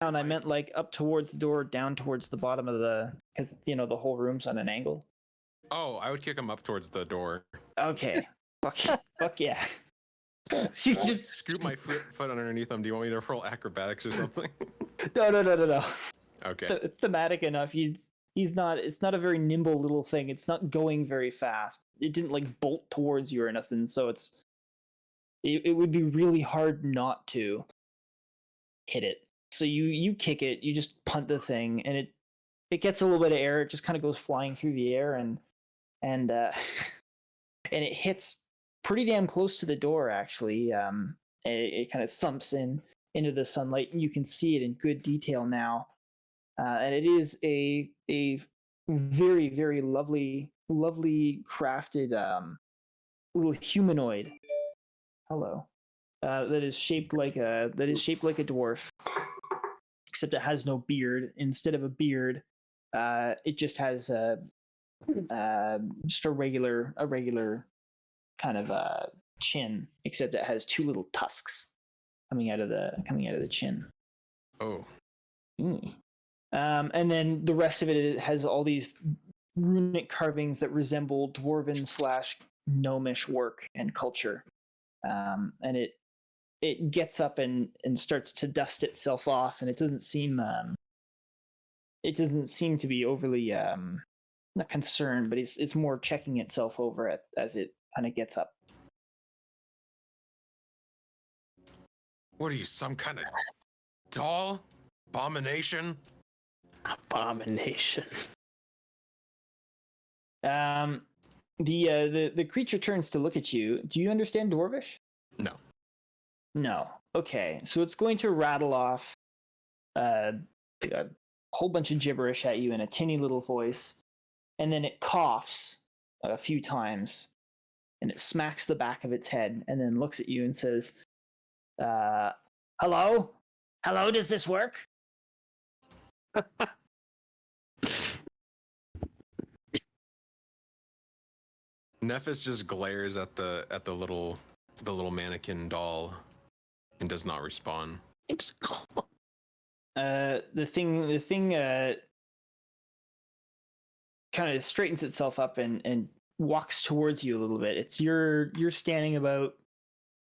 I meant like up towards the door, down towards the bottom of the, because the whole room's on an angle. Oh, I would kick him up towards the door. Okay. Fuck yeah. She just scoop my foot underneath him. Do you want me to roll acrobatics or something? No. Okay. Thematic enough. He's not. It's not a very nimble little thing. It's not going very fast. It didn't like bolt towards you or nothing. So it would be really hard not to hit it. So you kick it. You just punt the thing, and it gets a little bit of air. It just kind of goes flying through the air, and and it hits pretty damn close to the door. Actually, it kind of thumps into the sunlight, and you can see it in good detail now. And it is a very, very lovely crafted little humanoid. Hello. That is shaped like a dwarf, except it has no beard. Instead of a beard, it just has just a regular kind of chin, except it has two little tusks coming out of the chin. Oh. And then the rest of it has all these runic carvings that resemble dwarven / gnomish work and culture. And it gets up and starts to dust itself off, and it doesn't seem to be overly not concerned, but it's more checking itself over as it kind of gets up. What are you, some kind of doll? Abomination? Abomination. The creature turns to look at you. Do you understand Dwarvish? No. Okay, so it's going to rattle off a whole bunch of gibberish at you in a tinny little voice, and then it coughs a few times, and it smacks the back of its head, and then looks at you and says, "Hello? Hello, does this work?" Nephis just glares at the little mannequin doll and does not respond. The thing kind of straightens itself up and walks towards you a little bit. You're standing about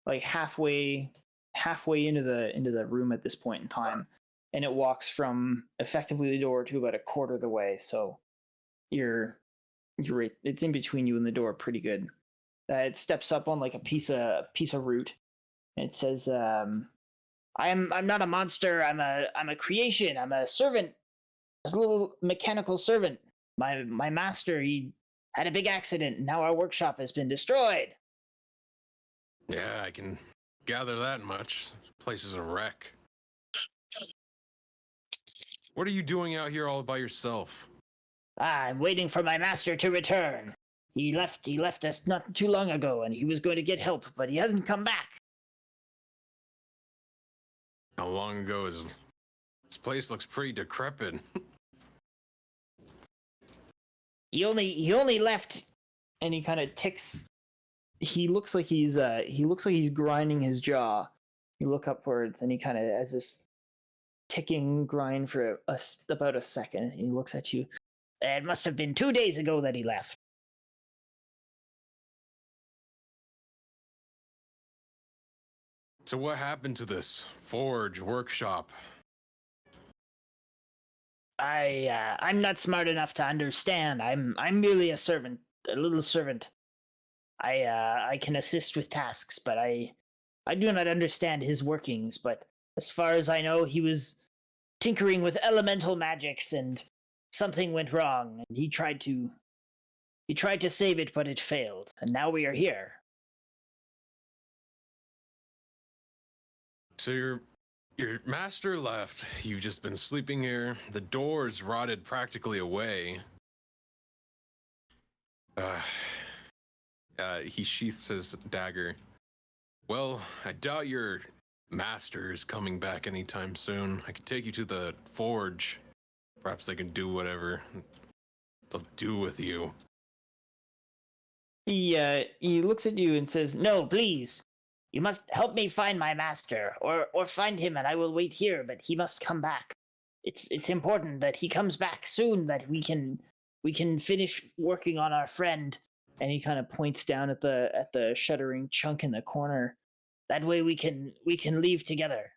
like halfway into the room at this point in time, and it walks from effectively the door to about a quarter of the way. So you're right. It's in between you and the door, pretty good. It steps up on like a piece of root, and it says, "I'm not a monster. I'm a creation. I'm a servant. It's a little mechanical servant. My master, he had a big accident, and now our workshop has been destroyed." Yeah, I can gather that much. This place is a wreck. What are you doing out here all by yourself? I'm waiting for my master to return. He left us not too long ago, and he was going to get help, but he hasn't come back. How long ago is this place? Looks pretty decrepit. He only left, and he kind of ticks. He looks like he's grinding his jaw. You look upwards, and he kind of has this ticking grind for about a second. He looks at you. It must have been 2 days ago that he left. So what happened to this forge workshop? I'm not smart enough to understand. I'm merely a servant, a little servant. I can assist with tasks, but I do not understand his workings. But as far as I know, he was tinkering with elemental magics, and something went wrong, and he tried to save it, but it failed, and now we are here. So your master left. You've just been sleeping here. The doors rotted practically away. He sheaths his dagger. Well, I doubt your master is coming back anytime soon. I could take you to the forge. Perhaps they can do whatever they'll do with you. He looks at you and says, "No, please. You must help me find my master, or find him, and I will wait here. But he must come back. It's important that he comes back soon, that we can finish working on our friend." And he kind of points down at the shuddering chunk in the corner. "That way we can leave together.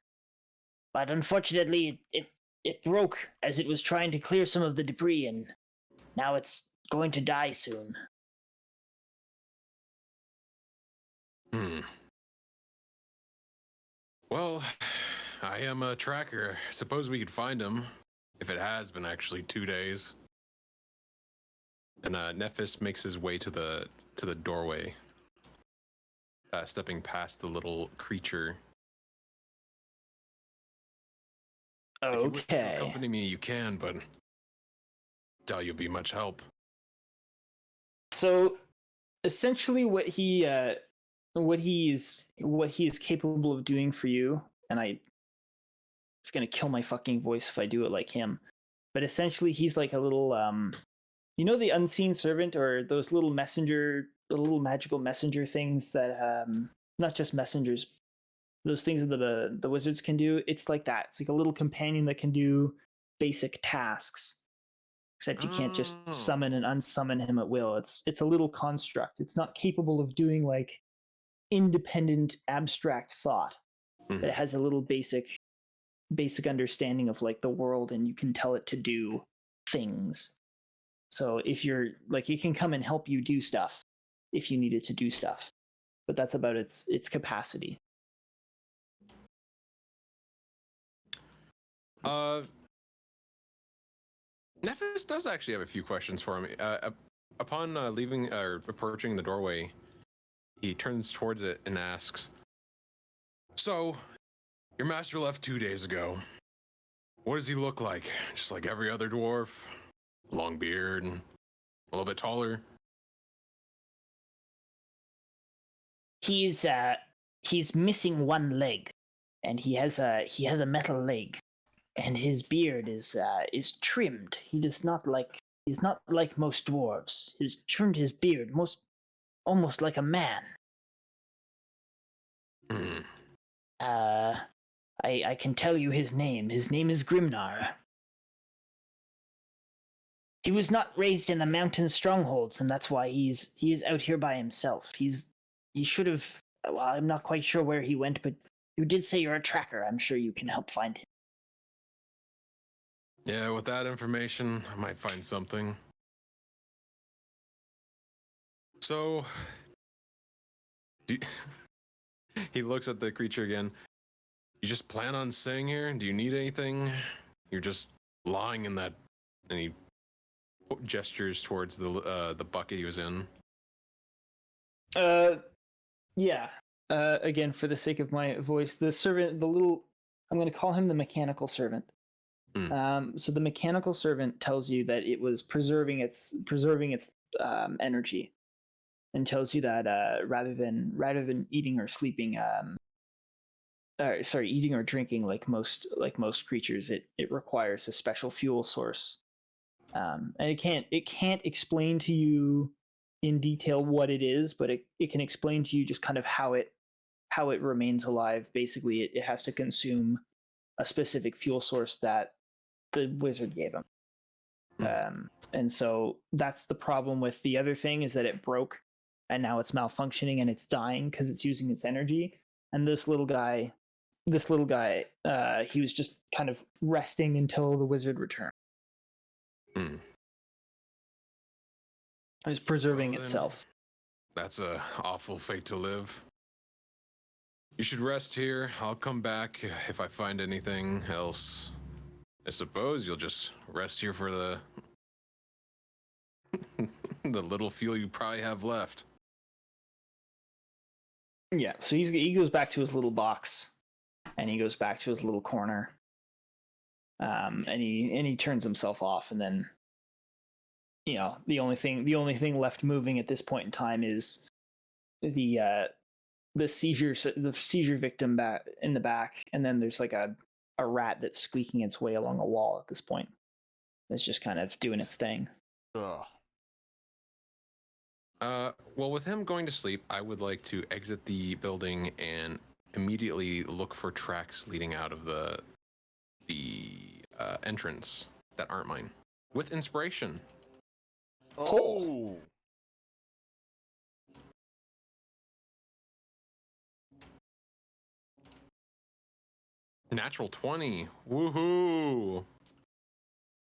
But unfortunately, it broke as it was trying to clear some of the debris, and now it's going to die soon." Well, I am a tracker. Suppose we could find him, if it has been actually 2 days. And Nephis makes his way to the doorway, stepping past the little creature. Okay. If you wish to accompany me, you can, but doubt you'll be much help. So, essentially, what he is capable of doing for you, and it's gonna kill my fucking voice if I do it like him. But essentially, he's like a little the unseen servant, or those little the little magical messenger things that not just messengers, those things that the wizards can do. It's like that. It's like a little companion that can do basic tasks. Except you can't just summon and unsummon him at will. It's a little construct. It's not capable of doing like independent abstract thought. But it has a little basic understanding of like the world, and you can tell it to do things. So if you're like, it can come and help you do stuff if you need it to do stuff. But that's about its capacity. Nephis does actually have a few questions for me. Upon leaving or approaching the doorway, he turns towards it and asks, "So, your master left 2 days ago. What does he look like? Just like every other dwarf? Long beard and a little bit taller?" He's missing one leg, and he has a metal leg, and his beard is trimmed. He's not like most dwarves. He's trimmed his beard almost like a man. I can tell you his name. His name is Grimnar. He was not raised in the mountain strongholds, and that's why he is out here by himself. He should have. Well, I'm not quite sure where he went, but you did say you're a tracker. I'm sure you can help find him. Yeah, with that information, I might find something. So, he looks at the creature again. You just plan on staying here? Do you need anything? You're just lying in that, and he gestures towards the bucket he was in. Yeah. Again, for the sake of my voice, the servant, I'm going to call him the mechanical servant. So the mechanical servant tells you that it was preserving its energy, and tells you that rather than eating or sleeping, eating or drinking like most creatures, it requires a special fuel source. And it can't explain to you in detail what it is, but it can explain to you just kind of how it remains alive. Basically, it has to consume a specific fuel source that the wizard gave him. And so that's the problem with the other thing, is that it broke and now it's malfunctioning and it's dying because it's using its energy. And this little guy, he was just kind of resting until the wizard returned. It was preserving itself. That's a awful fate to live. You should rest here. I'll come back if I find anything else. I suppose you'll just rest here for the the little fuel you probably have left. Yeah, so he goes back to his little box, and he goes back to his little corner, and he turns himself off, and then, you know, the only thing left moving at this point in time is the seizure victim back in the back, and then there's like a rat that's squeaking its way along a wall at this point. It's just kind of doing its thing. Ugh. Well, with him going to sleep, I would like to exit the building and immediately look for tracks leading out of the entrance that aren't mine, with inspiration. Oh. Natural 20. Woohoo!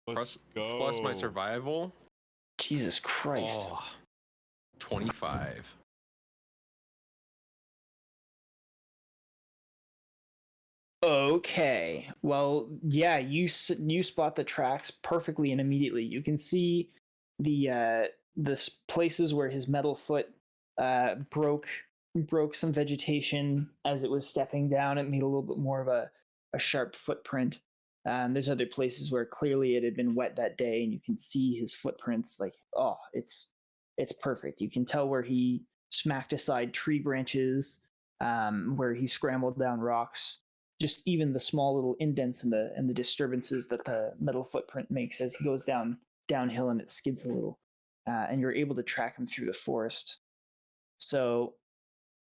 Let's go. Plus my survival. Jesus Christ. Oh, 25. Okay. Well, yeah, you spot the tracks perfectly and immediately. You can see the places where his metal foot broke some vegetation as it was stepping down. It made a little bit more of a sharp footprint. There's other places where clearly it had been wet that day, and you can see his footprints. Like, oh, it's perfect. You can tell where he smacked aside tree branches, where he scrambled down rocks. Just even the small little indents and the disturbances that the metal footprint makes as he goes downhill, and it skids a little, and you're able to track him through the forest. So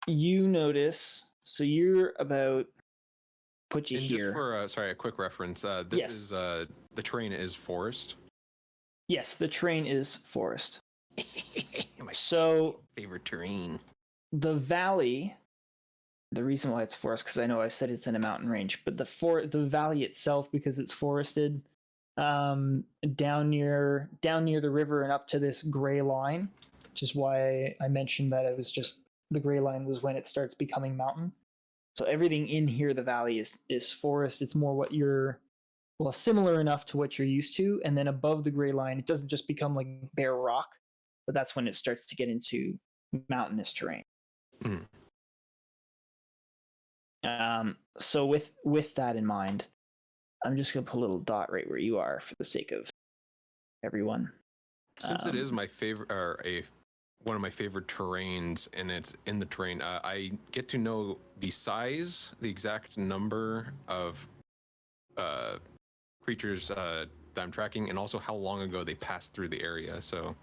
you notice. So you're about. Put you and here. Just for a quick reference. This Yes. is the terrain is forest. Yes, the terrain is forest. My So favorite terrain. the valley. The reason why it's forest, because I know I said it's in a mountain range, but the valley itself, because it's forested, down near the river and up to this gray line, which is why I mentioned that it was just the gray line was when it starts becoming mountain. So everything in here, the valley is forest. It's more what you're, well, similar enough to what you're used to, and then above the gray line, it doesn't just become like bare rock, but that's when it starts to get into mountainous terrain. Mm. So with that in mind, I'm just gonna put a little dot right where you are for the sake of everyone. Since it is my favorite, or one of my favorite terrains, and it's in the terrain, I get to know the size, the exact number of creatures that I'm tracking, and also how long ago they passed through the area. So,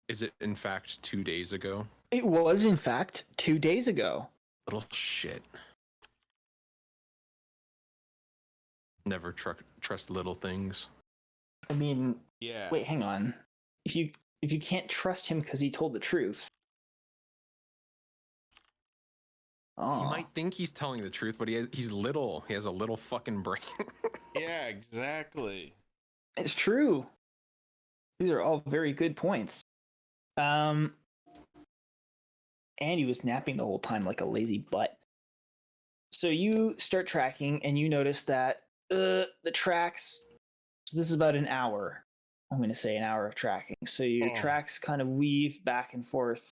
is it in fact 2 days ago? It was in fact 2 days ago. Little shit. Never trust little things. I mean, Yeah. wait, hang on. If you can't trust him because he told the truth. Oh. He might think he's telling the truth, but he's little. He has a little fucking brain. Yeah, exactly. It's true. These are all very good points. And he was napping the whole time like a lazy butt. So you start tracking, and you notice that the tracks. So this is about an hour. I'm going to say an hour of tracking. So your tracks kind of weave back and forth,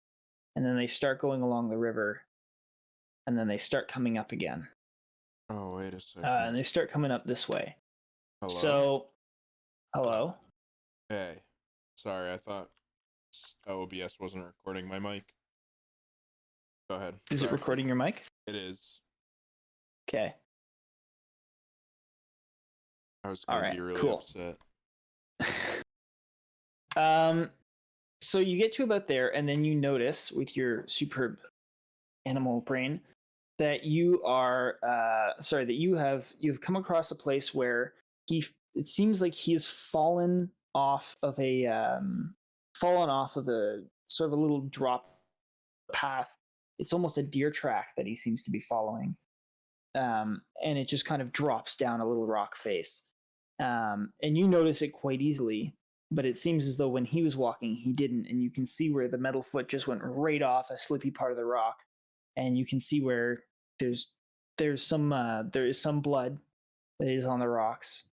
and then they start going along the river, and then they start coming up again. Oh, wait a second. And they start coming up this way. Hello? So, hello? Hey. Sorry, I thought OBS wasn't recording my mic. Go ahead. Is it recording your mic? It is. Okay. I was going to be really upset. So you get to about there, and then you notice with your superb animal brain that you are you've come across a place where it seems like he has fallen off of a sort of a little drop path. It's almost a deer track that he seems to be following, and it just kind of drops down a little rock face, and you notice it quite easily. But it seems as though when he was walking, he didn't, and you can see where the metal foot just went right off a slippy part of the rock, and you can see where there is some blood that is on the rocks,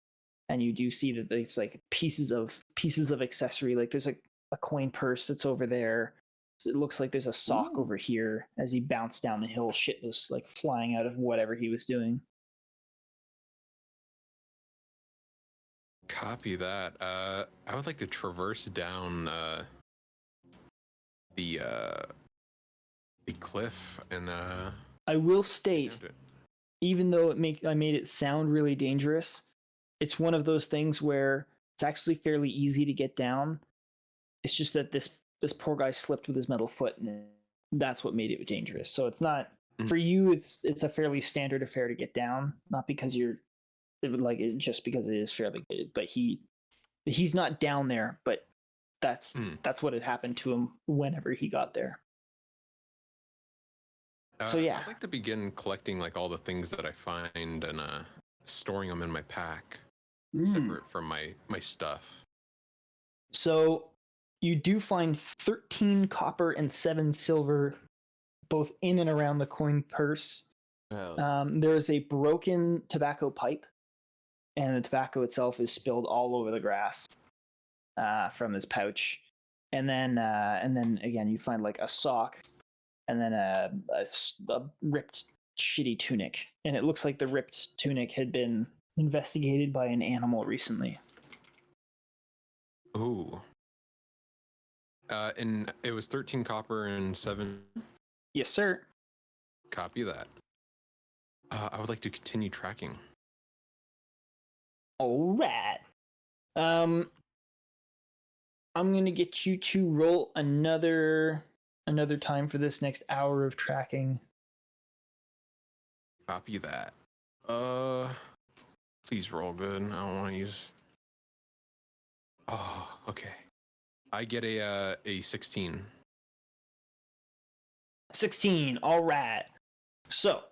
and you do see that there's like pieces of accessory, like there's a coin purse that's over there. So it looks like there's a sock over here. As he bounced down the hill, shit was like flying out of whatever he was doing. Copy that. I would like to traverse down the cliff and I will state, even though I made it sound really dangerous, it's one of those things where it's actually fairly easy to get down. It's just that this this poor guy slipped with his metal foot, and that's what made it dangerous. So it's not for you. It's a fairly standard affair to get down, not because you're like it, just because it is fairly good. But he's not down there. But that's what had happened to him whenever he got there. So yeah, I'd like to begin collecting like all the things that I find and storing them in my pack, separate from my stuff. So you do find 13 copper and 7 silver, both in and around the coin purse. There is a broken tobacco pipe, and the tobacco itself is spilled all over the grass from his pouch. And then again, you find like a sock, and then a ripped, shitty tunic. And it looks like the ripped tunic had been investigated by an animal recently. Ooh. And it was 13 copper and 7. Yes, sir. Copy that. I would like to continue tracking. All right. I'm gonna get you to roll another time for this next hour of tracking. Copy that. Please roll good. I don't want to use. Oh, okay. I get a 16. 16. All right. So,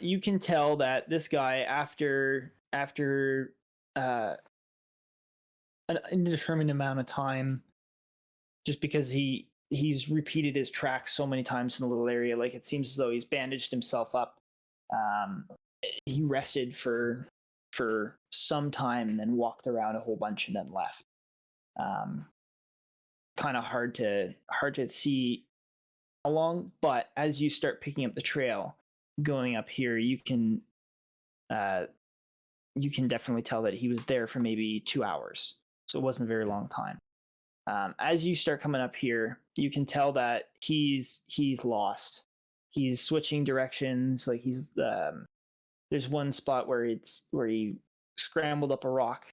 you can tell that this guy, after an indeterminate amount of time, just because he's repeated his tracks so many times in a little area, like it seems as though he's bandaged himself up. He rested for some time and then walked around a whole bunch and then left. Kind of hard to see how long, but as you start picking up the trail going up here, you can definitely tell that he was there for maybe 2 hours, so it wasn't a very long time. As you start coming up here, you can tell that he's lost. He's switching directions. Like he's there's one spot where he scrambled up a rock,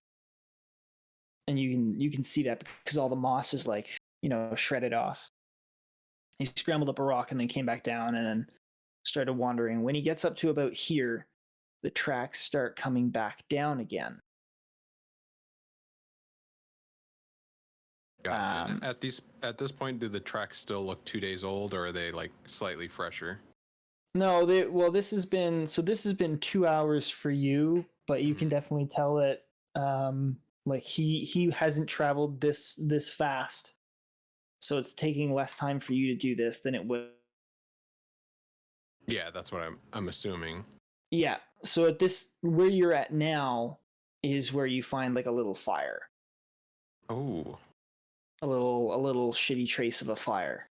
and you can see that because all the moss is like shredded off. He scrambled up a rock and then came back down and then started wandering. When he gets up to about here, the tracks start coming back down again. Gotcha. At this point, do the tracks still look 2 days old, or are they like slightly fresher? No, this has been 2 hours for you, but you can definitely tell that like he hasn't traveled this fast, so it's taking less time for you to do this than it would. Yeah, that's what I'm assuming. Yeah. So at this, where you're at now is where you find like a little fire. Oh. A little shitty trace of a fire.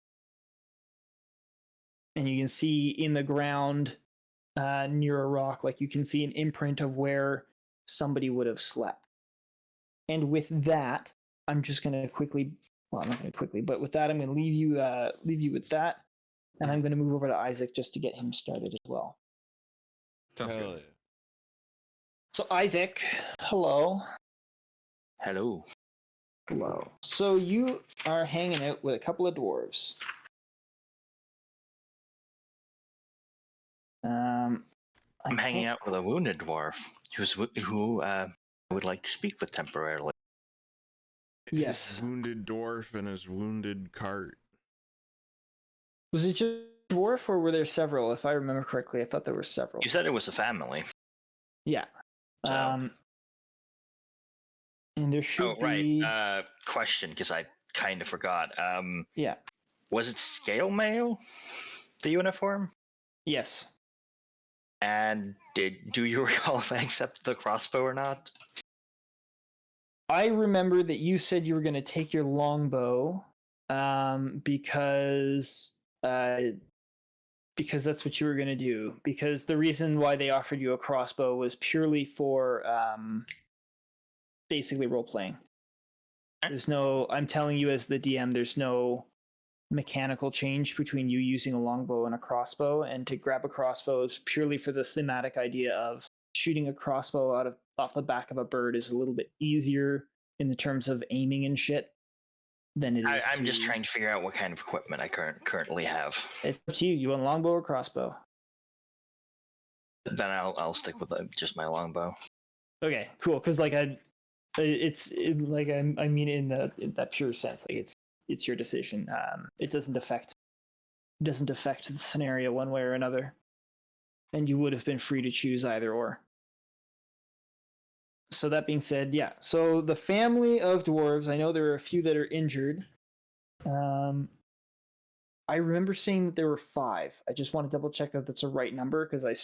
And you can see in the ground near a rock, like you can see an imprint of where somebody would have slept. And with that, I'm just going to quickly, well, I'm not going to quickly, but with that, I'm going to leave you with that. And I'm going to move over to Isaac just to get him started as well. Sounds good. Yeah. So Isaac, hello. Hello. Hello. So you are hanging out with a couple of dwarves. I'm hanging out with a wounded dwarf who I would like to speak with temporarily. Yes. His wounded dwarf and his wounded cart. Was it just dwarf, or were there several? If I remember correctly, I thought there were several. You said it was a family. Yeah. So. And there should be. Right. Question, because I kind of forgot. Yeah. Was it scale mail, the uniform? Yes. And do you recall if I accepted the crossbow or not? I remember that you said you were going to take your longbow, because that's what you were going to do. Because the reason why they offered you a crossbow was purely for basically role playing. There's no, I'm telling you as the DM, there's no mechanical change between you using a longbow and a crossbow. And to grab a crossbow is purely for the thematic idea of shooting a crossbow off the back of a bird is a little bit easier in the terms of aiming and shit. than it is. I'm just trying to figure out what kind of equipment I currently have. It's up to you. You want longbow or crossbow? Then I'll stick with just my longbow. Okay, cool. Because like I mean in that pure sense, like it's your decision. It doesn't affect the scenario one way or another, and you would have been free to choose either or. So that being said, yeah. So the family of dwarves, I know there are a few that are injured. I remember saying that there were 5. I just want to double check that that's a right number because I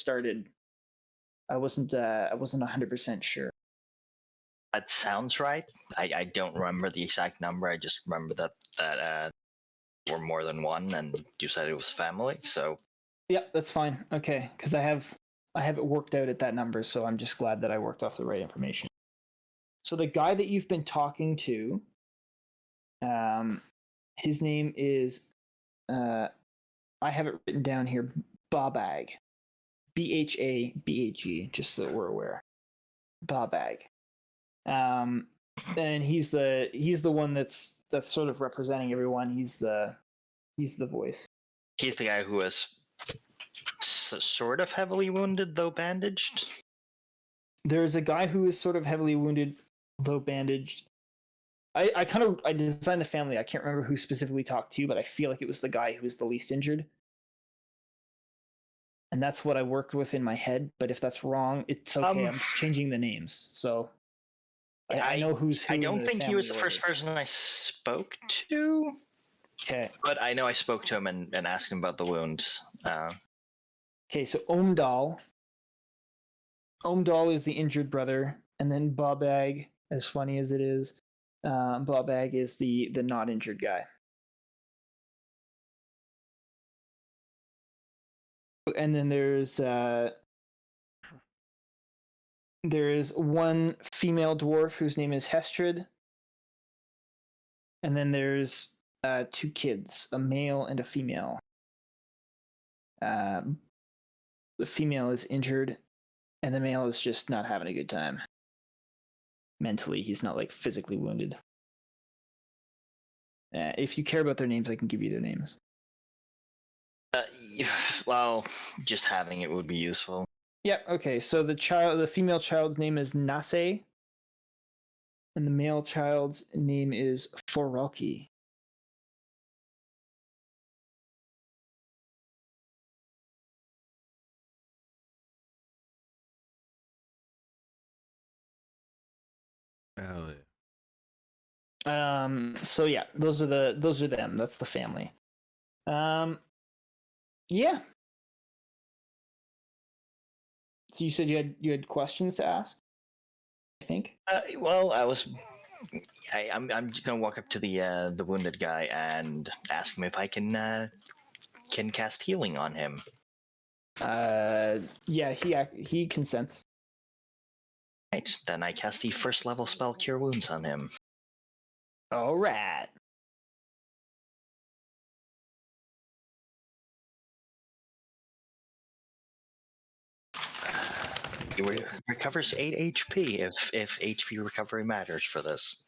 wasn't 100% sure. That sounds right. I don't remember the exact number. I just remember that were more than one, and you said it was family. So yeah, that's fine. Okay, because I have it worked out at that number, so I'm just glad that I worked off the right information. So the guy that you've been talking to, his name is, I have it written down here, Babag, Bhabaghe, just so we're aware, Babag. And he's the one that's sort of representing everyone. He's the voice. He's the guy who was sort of heavily wounded, though bandaged. There's a guy who is sort of heavily wounded, though bandaged. I designed the family. I can't remember who specifically talked to you, but I feel like it was the guy who was the least injured. And that's what I worked with in my head. But if that's wrong, it's okay. I'm just changing the names. So I know who's who. I don't think he was the first person I spoke to. Okay. But I know I spoke to him and asked him about the wounds. Okay, so Omdal is the injured brother, and then Babag, as funny as it is, Babag is the not injured guy. And then there's one female dwarf whose name is Hestrid, and then there's 2 kids, a male and a female. The female is injured, and the male is just not having a good time. Mentally, he's not like physically wounded. If you care about their names, I can give you their names. Well, just having it would be useful. Yeah, okay. So the female child's name is Nase, and the male child's name is Foroki. So yeah, those are them. That's the family. Yeah. So you said you had questions to ask, I think. Well, I'm gonna walk up to the wounded guy and ask him if I can cast healing on him. Yeah, he consents. Right, then I cast the first level spell Cure Wounds on him. All right. He recovers 8 HP if HP recovery matters for this.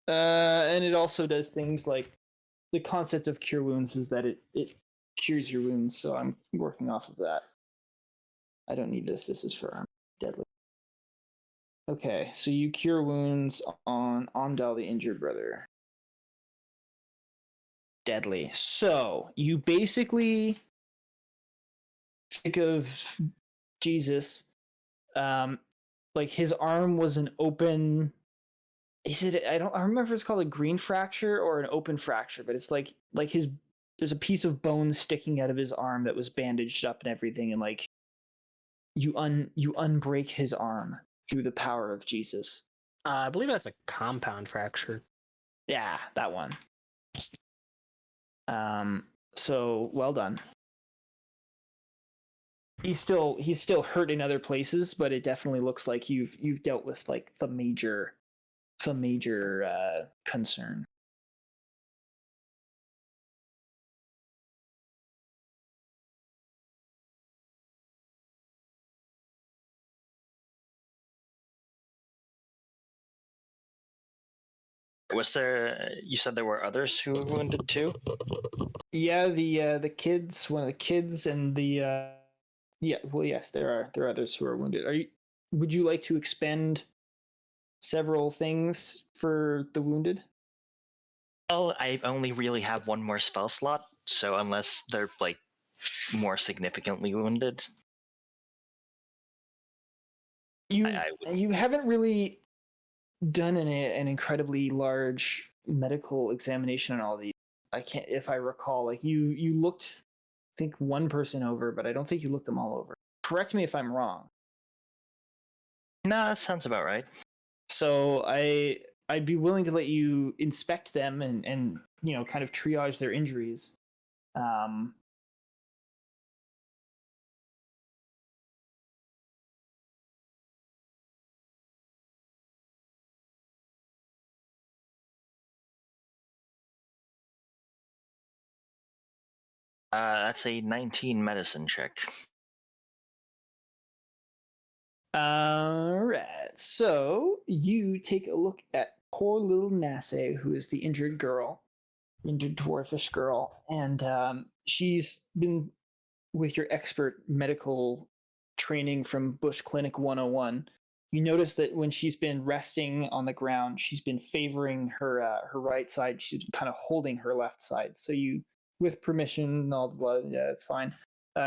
And it also does things like the concept of Cure Wounds is that it cures your wounds, so I'm working off of that. I don't need this. This is for arm deadly. Okay, so you cure wounds on Omdal, the injured brother. Deadly. So you basically think of Jesus, like his arm was an open. I remember if it's called a green fracture or an open fracture, but it's like there's a piece of bone sticking out of his arm that was bandaged up and everything, and like you unbreak his arm through the power of Jesus. I believe that's a compound fracture. Yeah, that one. So well done. He's still hurt in other places, but it definitely looks like you've dealt with like the major concern. Was there? You said there were others who were wounded too. Yeah, the kids, one of the kids, and the yeah. Well, yes, there are others who are wounded. Are you? Would you like to expend several things for the wounded? Well, I only really have one more spell slot, so unless they're like more significantly wounded, You I would. you haven't really done an incredibly large medical examination on all these. I can't, if I recall, like you looked, I think one person over, but I don't think you looked them all over. Correct me if I'm wrong. No, that sounds about right. So I'd be willing to let you inspect them and you know kind of triage their injuries. Um, That's a 19 medicine check. All right. So you take a look at poor little Nasse, who is the injured girl, injured dwarfish girl, and she's been with your expert medical training from Bush Clinic 101. You notice that when she's been resting on the ground, she's been favoring her her right side. She's been kind of holding her left side. So you, with permission, all the blood, yeah, it's fine.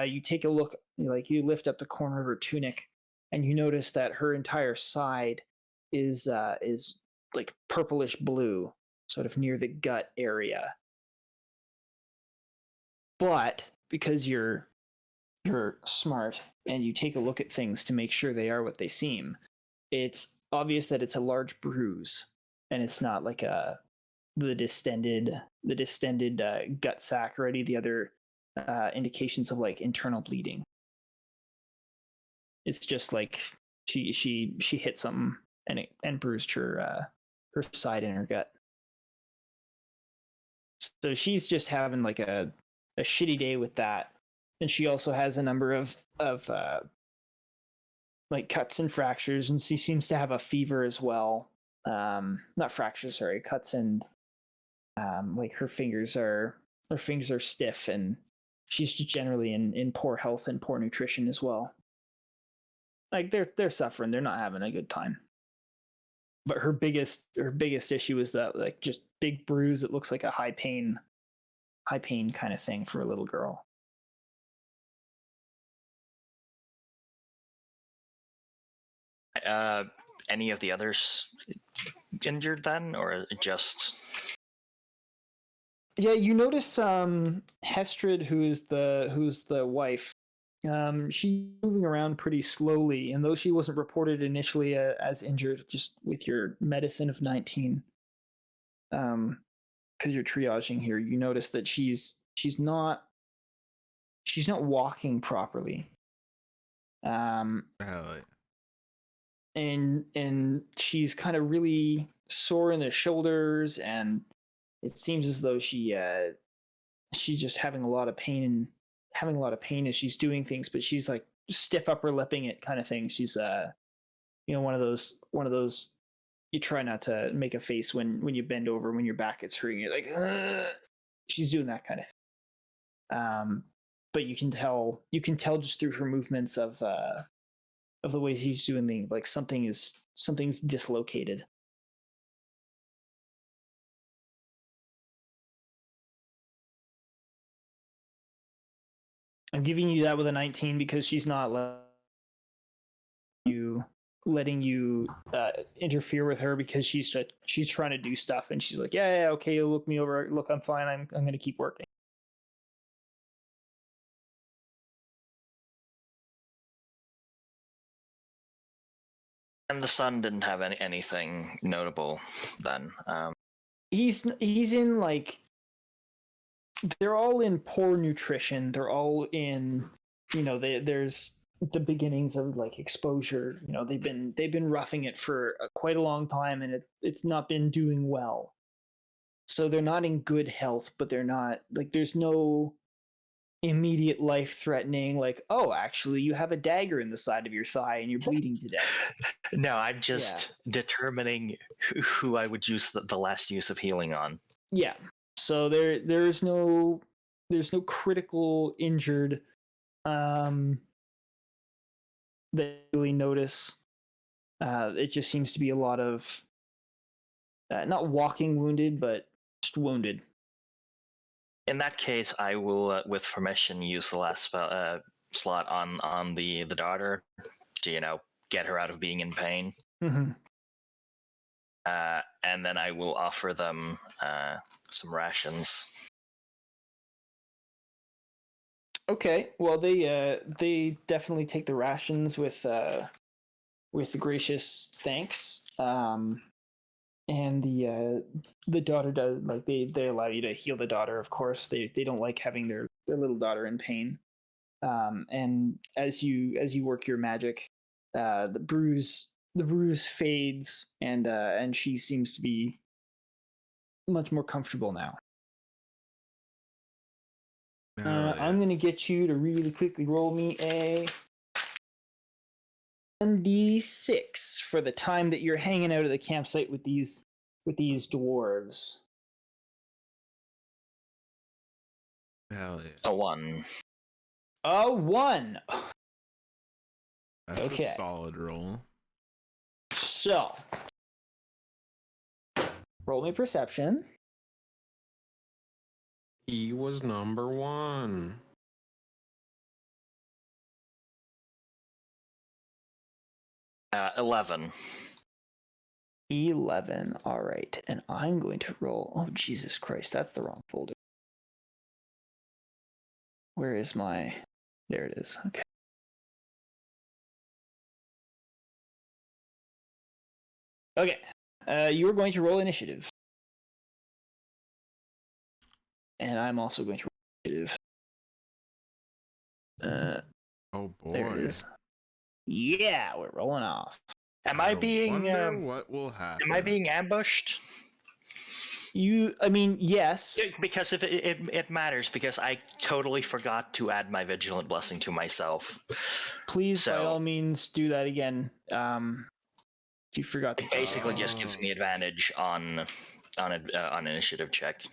You take a look, like you lift up the corner of her tunic, and you notice that her entire side is like purplish blue, sort of near the gut area. But because you're smart and you take a look at things to make sure they are what they seem, it's obvious that it's a large bruise, and it's not like the distended gut sac or any of the other indications of like internal bleeding. It's just like she hit something and bruised her side and her gut. So she's just having like a shitty day with that, and she also has a number of like cuts and fractures, and she seems to have a fever as well. Not fractures, sorry, cuts, and like her fingers are stiff, and she's just generally in poor health and poor nutrition as well. Like they're suffering, they're not having a good time. But her biggest issue is that like just big bruise. It looks like a high pain kind of thing for a little girl. Any of the others injured then, or just? Yeah, you notice Hestrid, who's the wife. She's moving around pretty slowly, and though she wasn't reported initially as injured, just with your medicine of 19, because you're triaging here, you notice that she's not walking properly. And she's kind of really sore in the shoulders, and it seems as though she's just having a lot of pain as she's doing things, but she's like stiff upper lipping it kind of thing. She's one of those you try not to make a face when you bend over when your back gets hurting. You're like, ugh. She's doing that kind of thing. But you can tell just through her movements of the way she's doing things, like something's dislocated. I'm giving you that with a 19 because she's not letting you interfere with her, because she's trying to do stuff, and she's like, yeah, okay, you look me over, look, I'm fine, I'm going to keep working. And the son didn't have anything notable then. He's in like, they're all in poor nutrition. They're all in, there's the beginnings of like exposure. They've been roughing it for quite a long time, and it's not been doing well. So they're not in good health, but they're not like, there's no immediate life-threatening, like, oh, actually, you have a dagger in the side of your thigh and you're bleeding to death. No, I'm just determining who I would use the last use of healing on. Yeah. So there's no critical injured that you really notice. It just seems to be a lot of not walking wounded, but just wounded. In that case, I will, with permission, use the last slot on the daughter to get her out of being in pain. Mm-hmm. And then I will offer them some rations. Okay. Well, they definitely take the rations with gracious thanks. And the daughter does, like, they allow you to heal the daughter. Of course, they don't like having their little daughter in pain. And as you work your magic, the bruise fades, and she seems to be much more comfortable now. I'm gonna get you to really quickly roll me a D6 for the time that you're hanging out at the campsite with these dwarves. Hell yeah. A 1. A 1. That's Okay. a solid roll. So, roll me perception. He was number 1. 11. 11. All right, and I'm going to roll. Oh, Jesus Christ, that's the wrong folder. Where is my? There it is. Okay. Okay. You are going to roll initiative. And I'm also going to roll initiative. Oh boy. There it is. Yeah, we're rolling off. Am I being wonder what will happen? Am I being ambushed? I mean, yes. Because if it matters, because I totally forgot to add my vigilant blessing to myself. Please, by So- all means, do that again. If you forgot to It basically just gives me advantage on initiative check.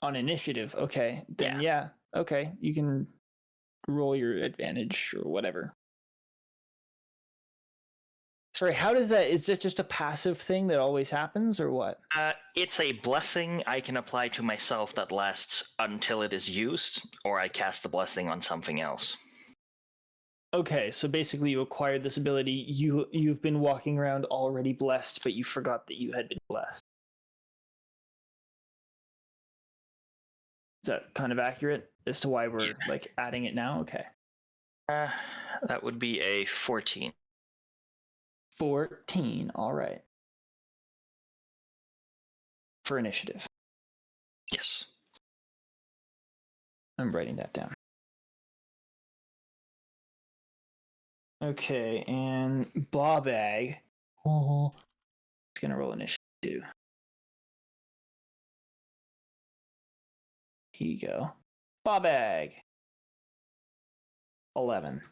on initiative. Okay, then yeah. Okay, you can roll your advantage or whatever. Sorry, how does that? Is it just a passive thing that always happens, or what? It's a blessing I can apply to myself that lasts until it is used, or I cast the blessing on something else. Okay, so basically you acquired this ability. You've been walking around already blessed, but you forgot that you had been blessed. Is that kind of accurate as to why we're like adding it now? Okay. That would be a 14. 14. All right. For initiative. Yes. I'm writing that down. Okay, and Bobag. Oh, he's gonna roll initiative too. Here you go. Bobag. 11.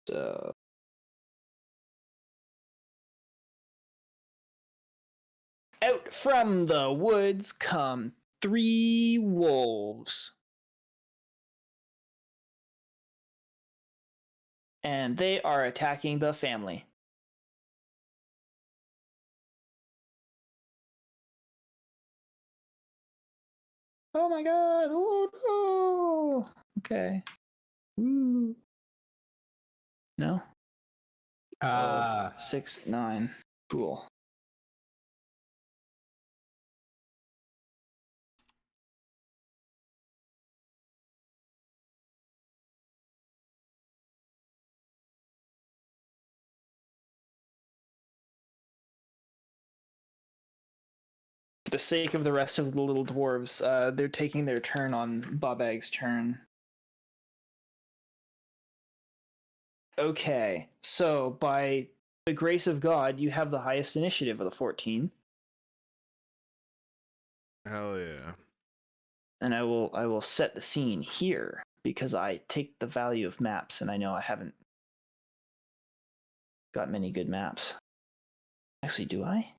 So. Out from the woods come 3 wolves. And they are attacking the family. Oh my god! Oh no! Okay. Ooh. No? 6, 9. Cool. For the sake of the rest of the little dwarves, they're taking their turn on Bobag's turn. Okay, so by the grace of God, you have the highest initiative of the 14. Hell yeah. And I will set the scene here because I take the value of maps, and I know I haven't got many good maps. Actually, do I?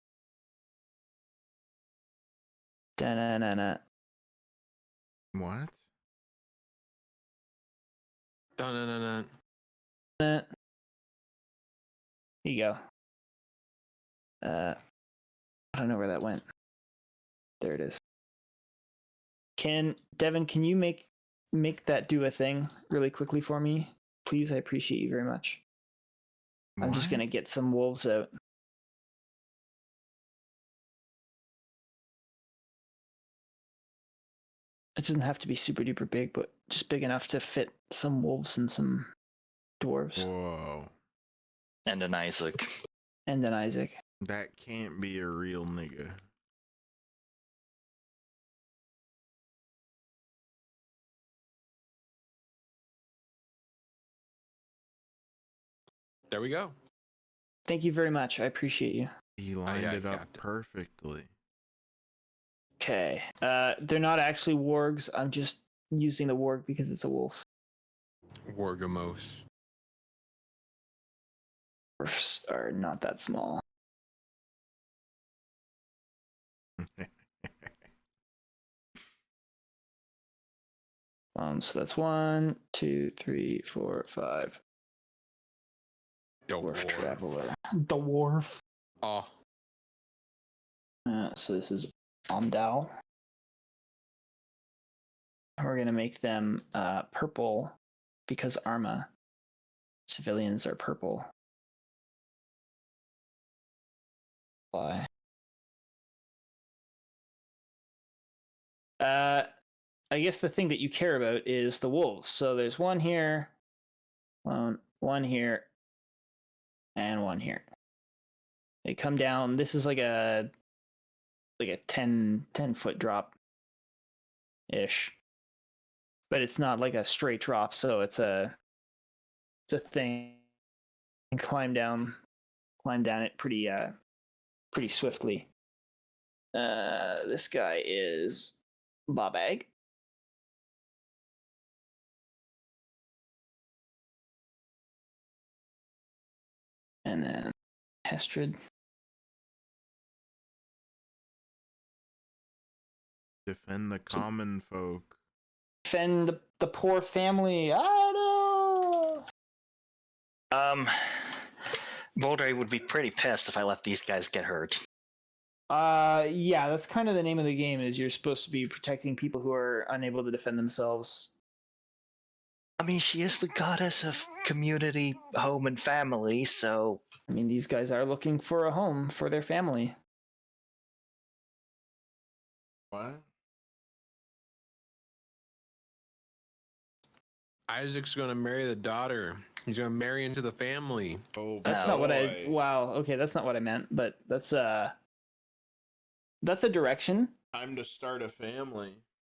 Da-na-na-na. What? Dun-dun-dun-dun. Here you go. I don't know where that went. There it is. Devon, can you make that do a thing really quickly for me? Please, I appreciate you very much. I'm just What? gonna get some wolves out. It doesn't have to be super duper big, but just big enough to fit some wolves and some dwarves. Whoa. And an Isaac. And then Isaac. That can't be a real nigga. There we go. Thank you very much. I appreciate you. He lined aye, it up Captain. perfectly. Okay. They're not actually wargs. I'm just using the warg because it's a wolf. Wargamos. Dwarfs are not that small. So that's 1, 2, 3, 4, 5. Dwarf traveler. Dwarf. Oh, So this is Omdal. We're gonna make them purple because Arma. Civilians are purple. Why? I guess the thing that you care about is the wolves. So there's one here, one here, and one here. They come down. This is like a 10 foot drop ish. But it's not like a straight drop, so it's a thing. And climb down it pretty swiftly. This guy is Bobag. And then Hestrid. Defend the common folk. Defend the poor family. Oh no! Boulder would be pretty pissed if I let these guys get hurt. Yeah, that's kind of the name of the game. Is you're supposed to be protecting people who are unable to defend themselves. I mean, she is the goddess of community, home, and family, so... I mean, these guys are looking for a home for their family. What? Isaac's gonna marry the daughter. He's gonna marry into the family. Oh, That's not what I. Wow. Okay, that's not what I meant. But that's a direction. Time to start a family.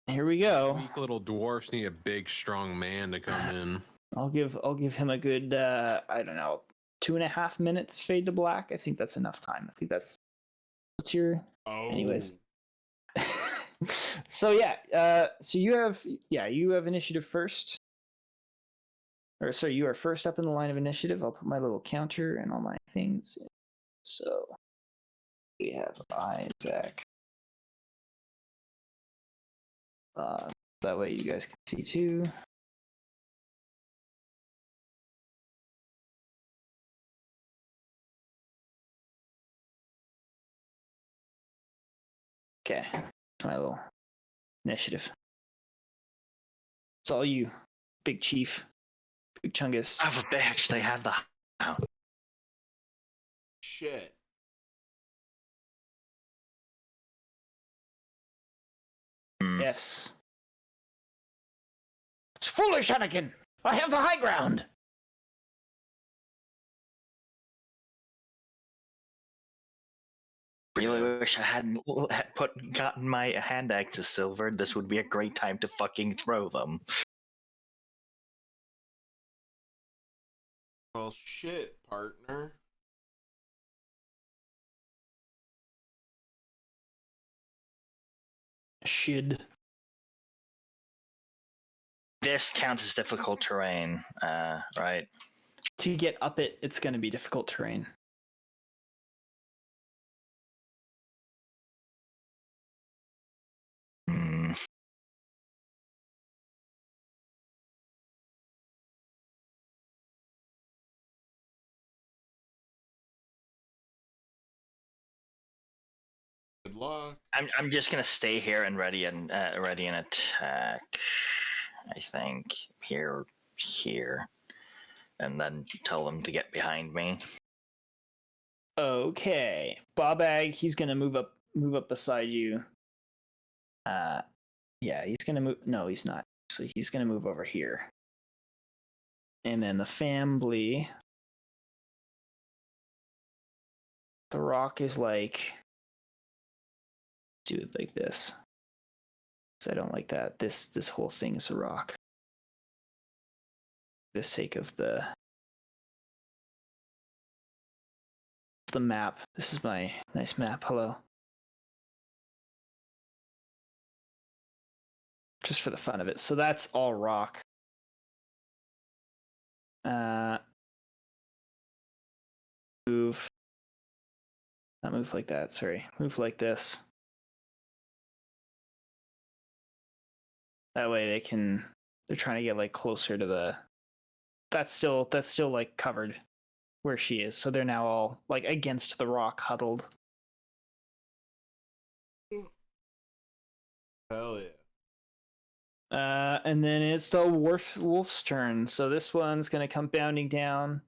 Here we go. Weak little dwarfs need a big, strong man to come in. I'll give him a good I don't know, 2.5 minutes fade to black. I think that's enough time. I think that's what's your. Oh. Anyways. So yeah, so you have initiative first. Or sorry, you are first up in the line of initiative. I'll put my little counter and all my things in. So we have Isaac. That way you guys can see too. Okay, my little initiative. It's all you, big chief, big chungus. Have a bitch, they have the hound. Shit. Yes. It's foolish, Anakin! I have the high ground! Really wish I hadn't gotten my hand axes silvered. This would be a great time to fucking throw them. Well, shit, partner. Should. This counts as difficult terrain, right? To get up it, it's going to be difficult terrain. Hmm. Good luck. I'm just gonna stay here and ready an attack. I think here, and then tell them to get behind me. Okay, Bobag, he's gonna move up beside you. Yeah, he's gonna move. No, he's not. So he's gonna move over here, and then the family. The rock is like. Do it like this. Because I don't like that. This whole thing is a rock. For the sake of the map. This is my nice map. Hello. Just for the fun of it. So that's all rock. Move. Not move like that, sorry. Move like this. That way they're trying to get like closer to the that's still like covered where she is. So they're now all like against the rock huddled. Hell yeah. And then it's the wolf's turn. So this one's gonna come bounding down.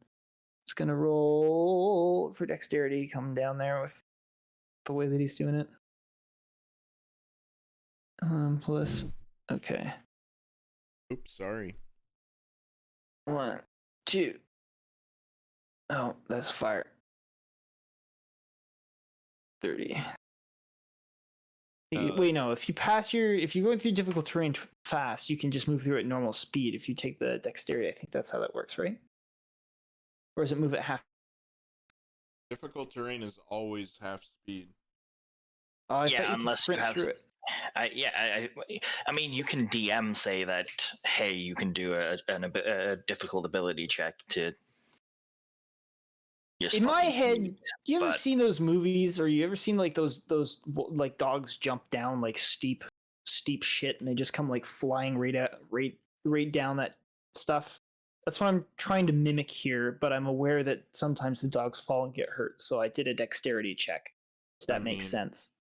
It's gonna roll for dexterity, come down there with the way that he's doing it. Plus, okay. Oops, sorry. 1, 2. Oh, that's fire. 30. Wait, no. If you're going through difficult terrain fast, you can just move through at normal speed. If you take the dexterity, I think that's how that works, right? Or does it move at half? Difficult terrain is always half speed. Oh, I Yeah, thought you could unless you sprint have- through it. I mean, you can DM say that. Hey, you can do a difficult ability check to. Just In my fucking head, beat, you ever but- seen those movies, or you ever seen like those like dogs jump down like steep shit, and they just come like flying right down that stuff? That's what I'm trying to mimic here, but I'm aware that sometimes the dogs fall and get hurt, so I did a dexterity check. If that makes sense.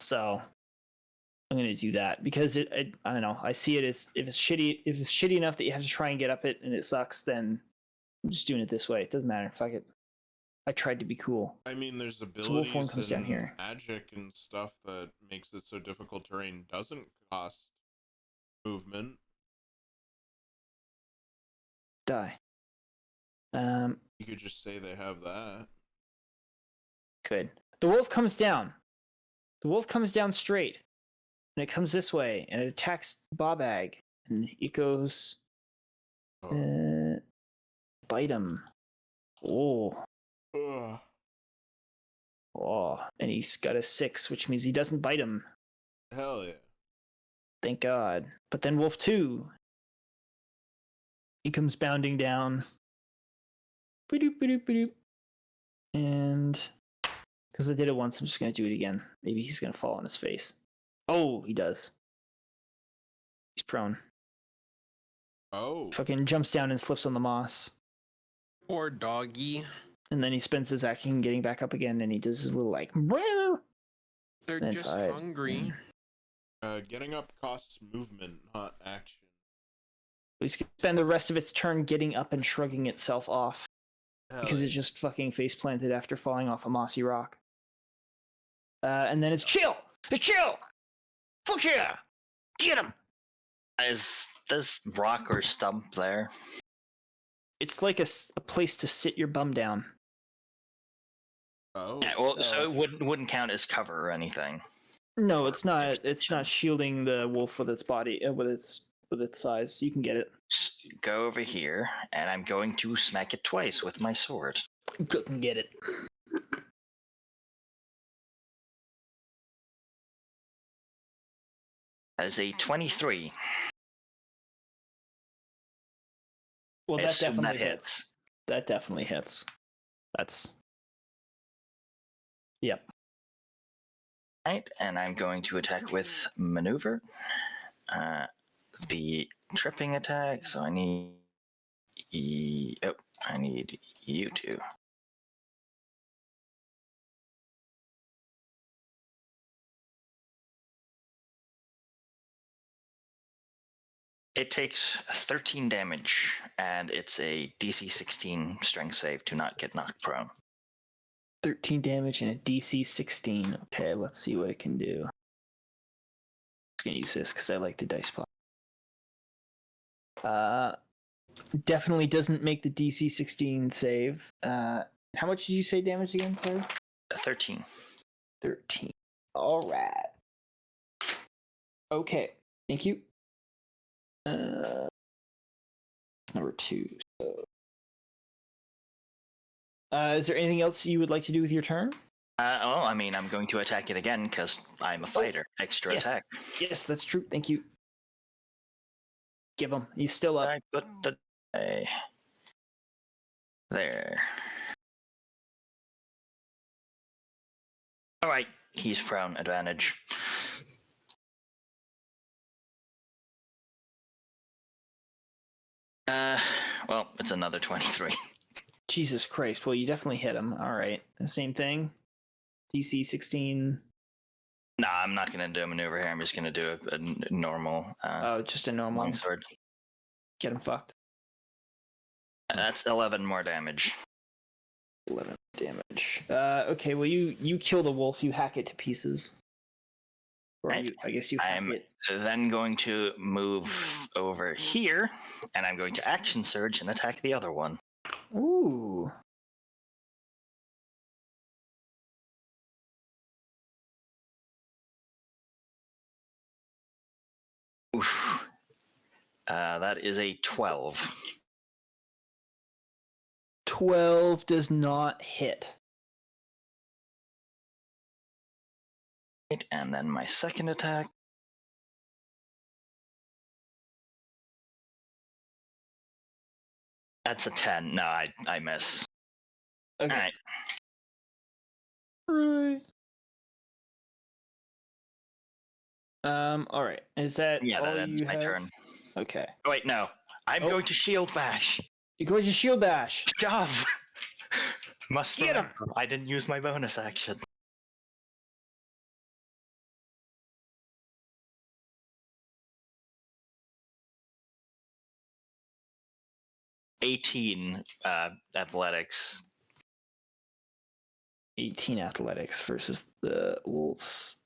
So I'm gonna do that because I don't know. I see it as if it's shitty enough that you have to try and get up it and it sucks, then I'm just doing it this way. It doesn't matter. Fuck it. I tried to be cool. I mean, there's Wolf abilities one comes down here. magic and stuff that makes it so difficult terrain doesn't cost movement. Die. You could just say they have that. Good. The wolf comes down. The wolf comes down straight. And it comes this way and it attacks Bobag. And it goes bite him. Oh. Ugh. Oh. And he's got a 6, which means he doesn't bite him. Hell yeah. Thank God. But then Wolf 2. He comes bounding down. Ba-doop, ba-doop, ba-doop. And because I did it once, I'm just going to do it again. Maybe he's going to fall on his face. Oh, he does. He's prone. Oh. Fucking jumps down and slips on the moss. Poor doggy. And then he spends his action getting back up again, and he does his little like, "Woo!" They're Then just 5. hungry. Getting up costs movement, not action. He's going to spend the rest of its turn getting up and shrugging itself off. Hell Because yeah. it's just fucking face planted after falling off a mossy rock. And then it's chill! It's chill! Fuck yeah! Get him! Is this rock or stump there? It's like a place to sit your bum down. Oh. Yeah, well, so it wouldn't count as cover or anything. No, it's not. It's not shielding the wolf with its body, with its size. You can get it. Go over here, and I'm going to smack it twice with my sword. Go and get it. That is a 23. Well, I that assume definitely that hits. hits. That definitely hits. That's. Yep. Right, and I'm going to attack with maneuver. The tripping attack, so I need. I need you two. It takes 13 damage, and it's a DC 16 strength save to not get knocked prone. 13 damage and a DC 16. Okay, let's see what it can do. I'm just gonna use this because I like the dice plot. Definitely doesn't make the DC 16 save. How much did you say damage again, sorry? 13. 13. All right. Okay, thank you. Number 2. So, is there anything else you would like to do with your turn? I mean, I'm going to attack it again because I'm a fighter. Extra yes. attack. Yes, that's true. Thank you. Give him. He's still up. I put the there. All right, he's prone. Advantage. Well, it's another 23. Jesus Christ. Well, you definitely hit him. All right. The same thing. DC 16. Nah, I'm not gonna do a maneuver here. I'm just gonna do a normal. Just a normal. Longsword. Get him fucked. That's 11 more damage. 11 damage. Okay, well, you kill the wolf. You hack it to pieces. Or Right. I guess you hack I'm it. then going to move over here, and I'm going to action surge and attack the other one. Ooh. Oof. That is a 12. 12 does not hit. Right, and then my second attack. That's a 10. No, I miss. Okay. All right. Right. All right. Is that Yeah, all that ends you my have? turn. Okay. Oh, wait, no. I'm going to shield bash. You're going to shield bash. Job. Must Get him. remember, I didn't use my bonus action. $18 athletics. 18 athletics versus the wolves.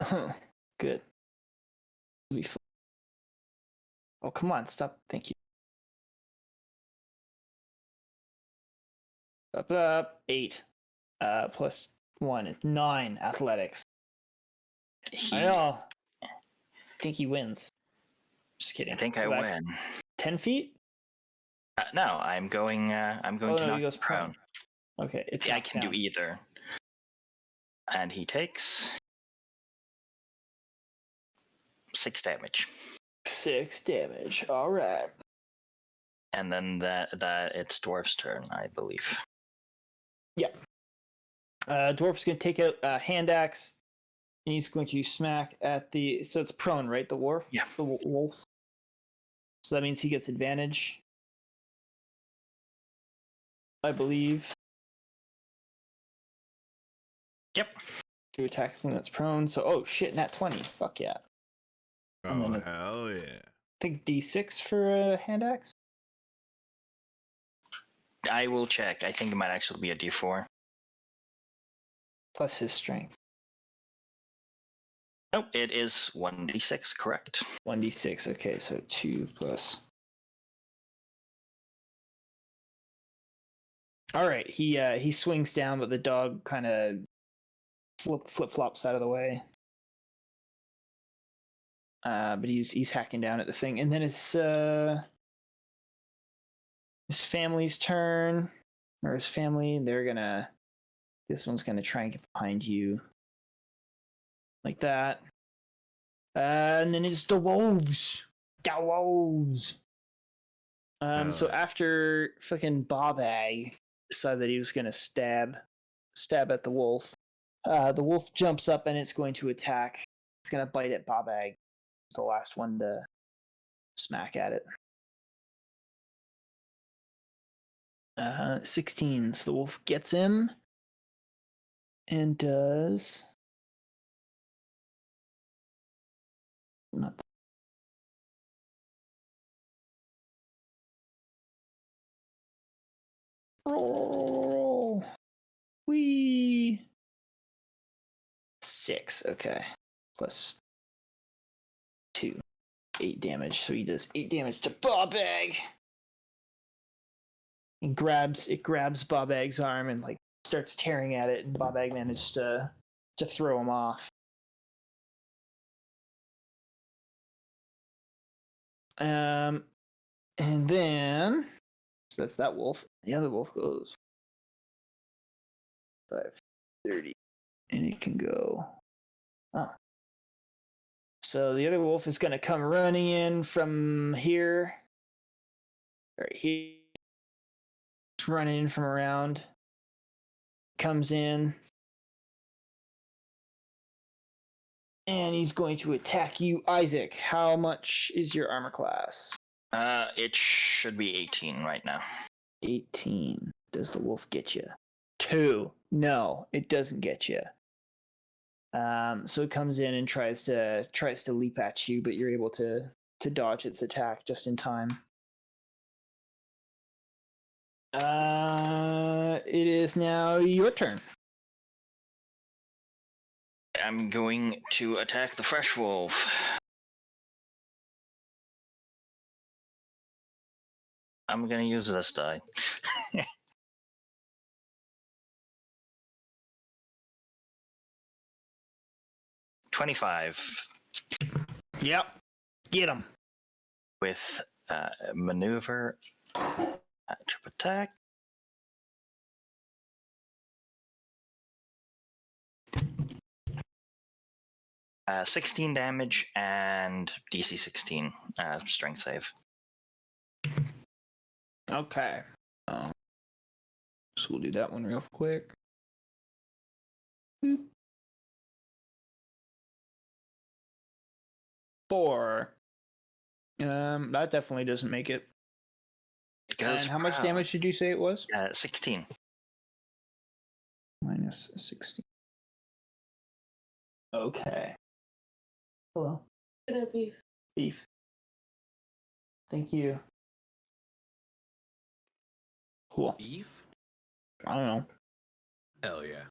Huh. Good. It'll be fun. Oh, come on. Stop. Thank you. Up. 8. Plus 1 is 9 athletics. I know. I think he wins. Just kidding. I think I win. 10 feet? No, I'm going to knock he goes him prone. Okay, it's I can do either. And he takes 6 damage. 6 damage. All right. And then that it's Dwarf's turn, I believe. Yeah. Dwarf's going to take out a hand axe, and he's going to smack at the. So it's prone, right? The wolf. Yeah. The wolf. So that means he gets advantage, I believe. Yep. To attack a thing that's prone. So, oh shit, nat 20. Fuck yeah. And then Oh, it's- hell yeah. I think D6 for a hand axe. I will check. I think it might actually be a D4. Plus his strength. Nope, it is 1d6, correct. 1d6. Okay, so 2 plus. All right, he swings down, but the dog kind of flip flops out of the way. But he's hacking down at the thing, and then it's his family's turn, or his family. This one's gonna try and get behind you, like that. And then it's the wolves. The wolves. So yeah. after fucking Bobag decided that he was gonna stab at the wolf, the wolf jumps up and it's going to attack. It's gonna bite at Bobag. It's the last one to smack at it. 16. So the wolf gets him and does not. Roll. Wee. 6. Okay. Plus 2. 8 damage. So he does 8 damage to Bobag. It grabs Bobag's arm and like starts tearing at it, and Bobag manages to throw him off. And then so that's that wolf. The other wolf goes 5:30, and it can go. Oh. So the other wolf is gonna come running in from here. Right here. Running in from around. Comes in. And he's going to attack you, Isaac. How much is your armor class? It should be 18 right now. 18. Does the wolf get you? 2. No, it doesn't get you. So it comes in and tries to leap at you, but you're able to dodge its attack just in time. It is now your turn. I'm going to attack the fresh wolf. I'm gonna use this die. 25 Yep. Get him. with maneuver, trip attack. Uh, 16 damage and DC 16 strength save. Okay. So we'll do that one real quick. Boop. 4. That definitely doesn't make it. Because and how much damage did you say it was? 16. Minus 16. Okay. Hello. Beef. Beef. Thank you. Cool. Beef? I don't know. Hell yeah.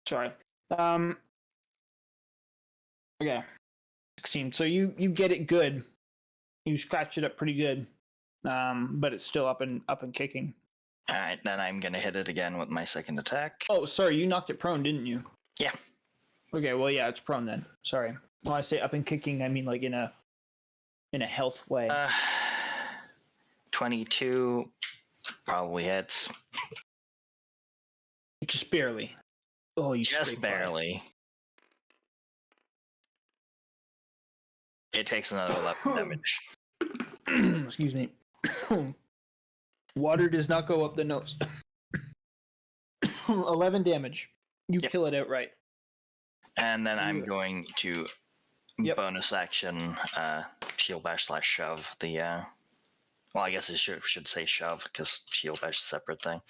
Sorry. Okay. 16. So you get it good. You scratch it up pretty good. But it's still up and kicking. Alright, then I'm gonna hit it again with my second attack. Oh, sorry, you knocked it prone, didn't you? Yeah. Okay, well yeah, it's prone then. Sorry. When I say up and kicking, I mean like in a health way. 22 probably hits. Just barely. Oh, you Just scraped by. barely. It takes another 11 damage. Excuse me. Water does not go up the nose. 11 damage. You Yep. kill it outright. And then I'm going to Yep. bonus action shield bash / shove the well, I guess it should say shove because shield bash is a separate thing.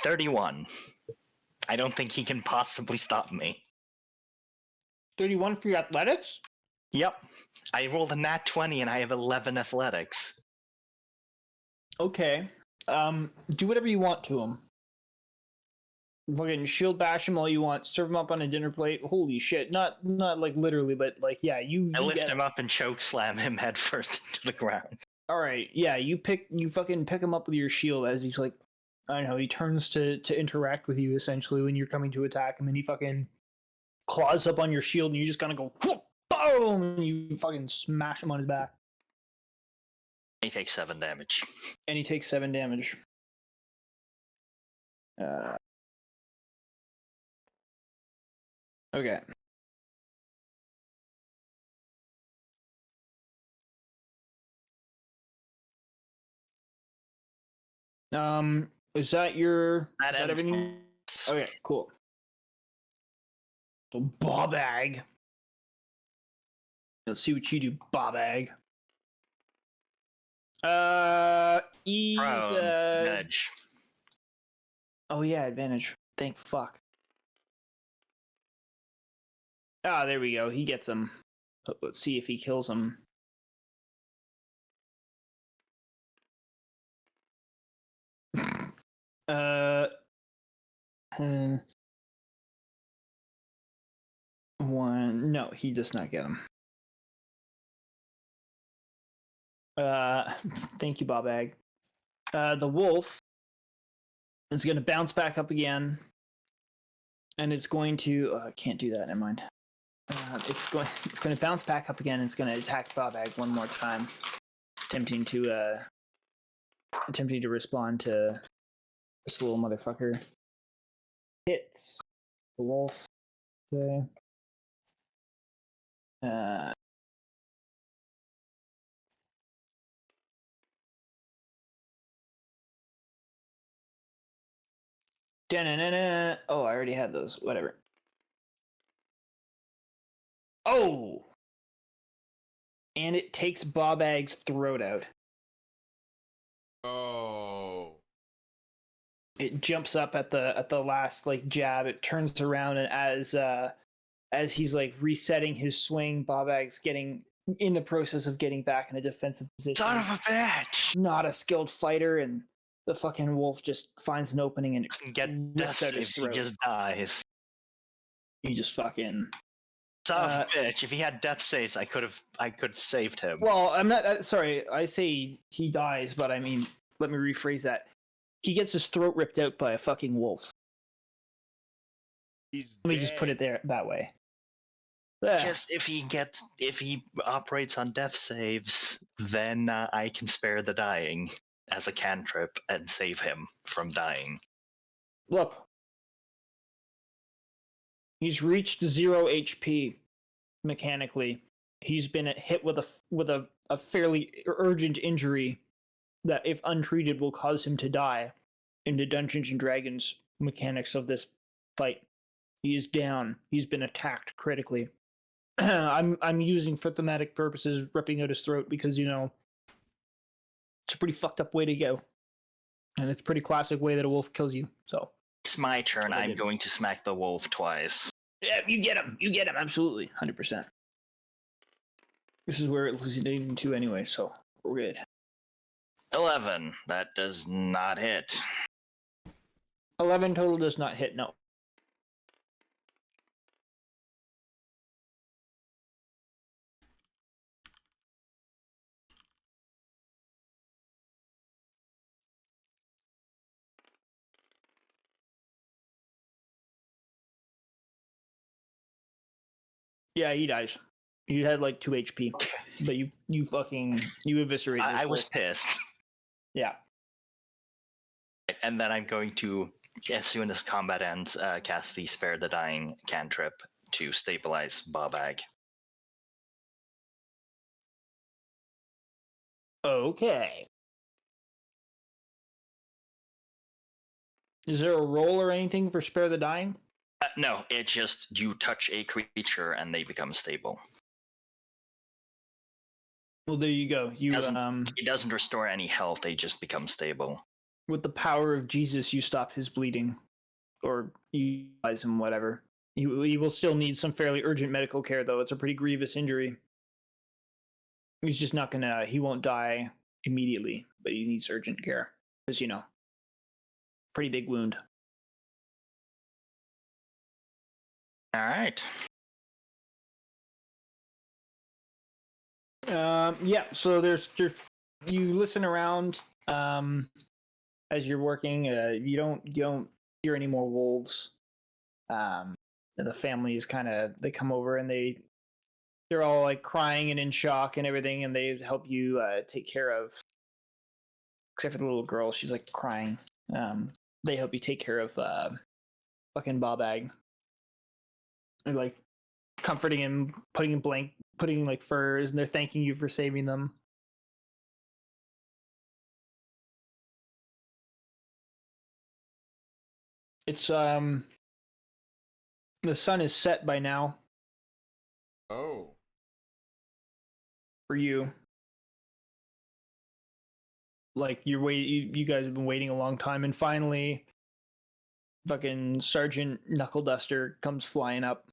$31. I don't think he can possibly stop me. 31 for your athletics? Yep. I rolled a nat 20 and I have 11 athletics. Okay. Do whatever you want to him. Fucking shield bash him all you want. Serve him up on a dinner plate. Holy shit. Not like literally, but like, yeah, you I lift get him up and choke slam him headfirst into the ground. Alright, yeah, you fucking pick him up with your shield as he's like, I don't know, he turns to interact with you essentially when you're coming to attack him, and he fucking claws up on your shield and you just kind of go, boom, and you fucking smash him on his back. He takes 7 damage. And he takes 7 damage. Okay. Is that your... That is that ends everything? Okay, cool. So, Bobag. Let's see what you do, Bobag. He's, Advantage. Oh yeah, advantage. Thank fuck. Ah, there we go. He gets him. Let's see if he kills him. One. No, he does not get him. Thank you, Bobag. The wolf is going to bounce back up again, and it's going to. Can't do that. Never mind. It's going to bounce back up again. And it's going to attack Bobag one more time, attempting to respond to this little motherfucker. Hits the wolf. Okay. Oh, I already had those. Whatever. Oh! And it takes Bobag's throat out. Oh. It jumps up at the last like jab. It turns around, and as he's like resetting his swing, Bobag's getting in the process of getting back in a defensive position. Son of a bitch! Not a skilled fighter, and the fucking wolf just finds an opening and Doesn't get rips death out his saves, he throat. just dies. He just fucking. Son of a bitch! If he had death saves, I could have saved him. Well, I'm not sorry. I say he dies, but I mean, let me rephrase that. He gets his throat ripped out by a fucking wolf. He's Let me just put it there that way. Because if he operates on death saves, then I can spare the dying as a cantrip and save him from dying. Look, he's reached 0 HP mechanically. He's been hit with a fairly urgent injury that, if untreated, will cause him to die in the Dungeons and Dragons mechanics of this fight. He is down. He's been attacked critically. I'm using for thematic purposes ripping out his throat because, you know, it's a pretty fucked up way to go. And it's a pretty classic way that a wolf kills you. So It's my turn. I'm going to smack the wolf twice. yeah, you get him. You get him. Absolutely. 100%. This is where it was leading to anyway, so we're good. 11. That does not hit. 11 total does not hit, no. Yeah, he dies. You had like 2 HP, but you eviscerated. I was pissed. Yeah. And then I'm going to, as soon as combat ends, cast the Spare the Dying cantrip to stabilize Bobag. Okay. Is there a roll or anything for Spare the Dying? No, it just, you touch a creature and they become stable. Well, there you go. You It doesn't restore any health, they just become stable. with the power of Jesus, you stop his bleeding, or you utilize him, whatever. He will still need some fairly urgent medical care, though. It's a pretty grievous injury. He's just not gonna. He won't die immediately, but he needs urgent care because, you know, pretty big wound. All right. Yeah. So there's you listen around as you're working. You don't hear any more wolves. The family is they come over and they're all like crying and in shock and everything, and they help you take care of except for the little girl. She's like crying. They help you take care of fucking Bobag. They're like comforting him, putting like furs, and they're thanking you for saving them. It's the sun is set by now Oh. for you. Like you guys have been waiting a long time, and finally, fucking Sergeant Knuckle Duster comes flying up.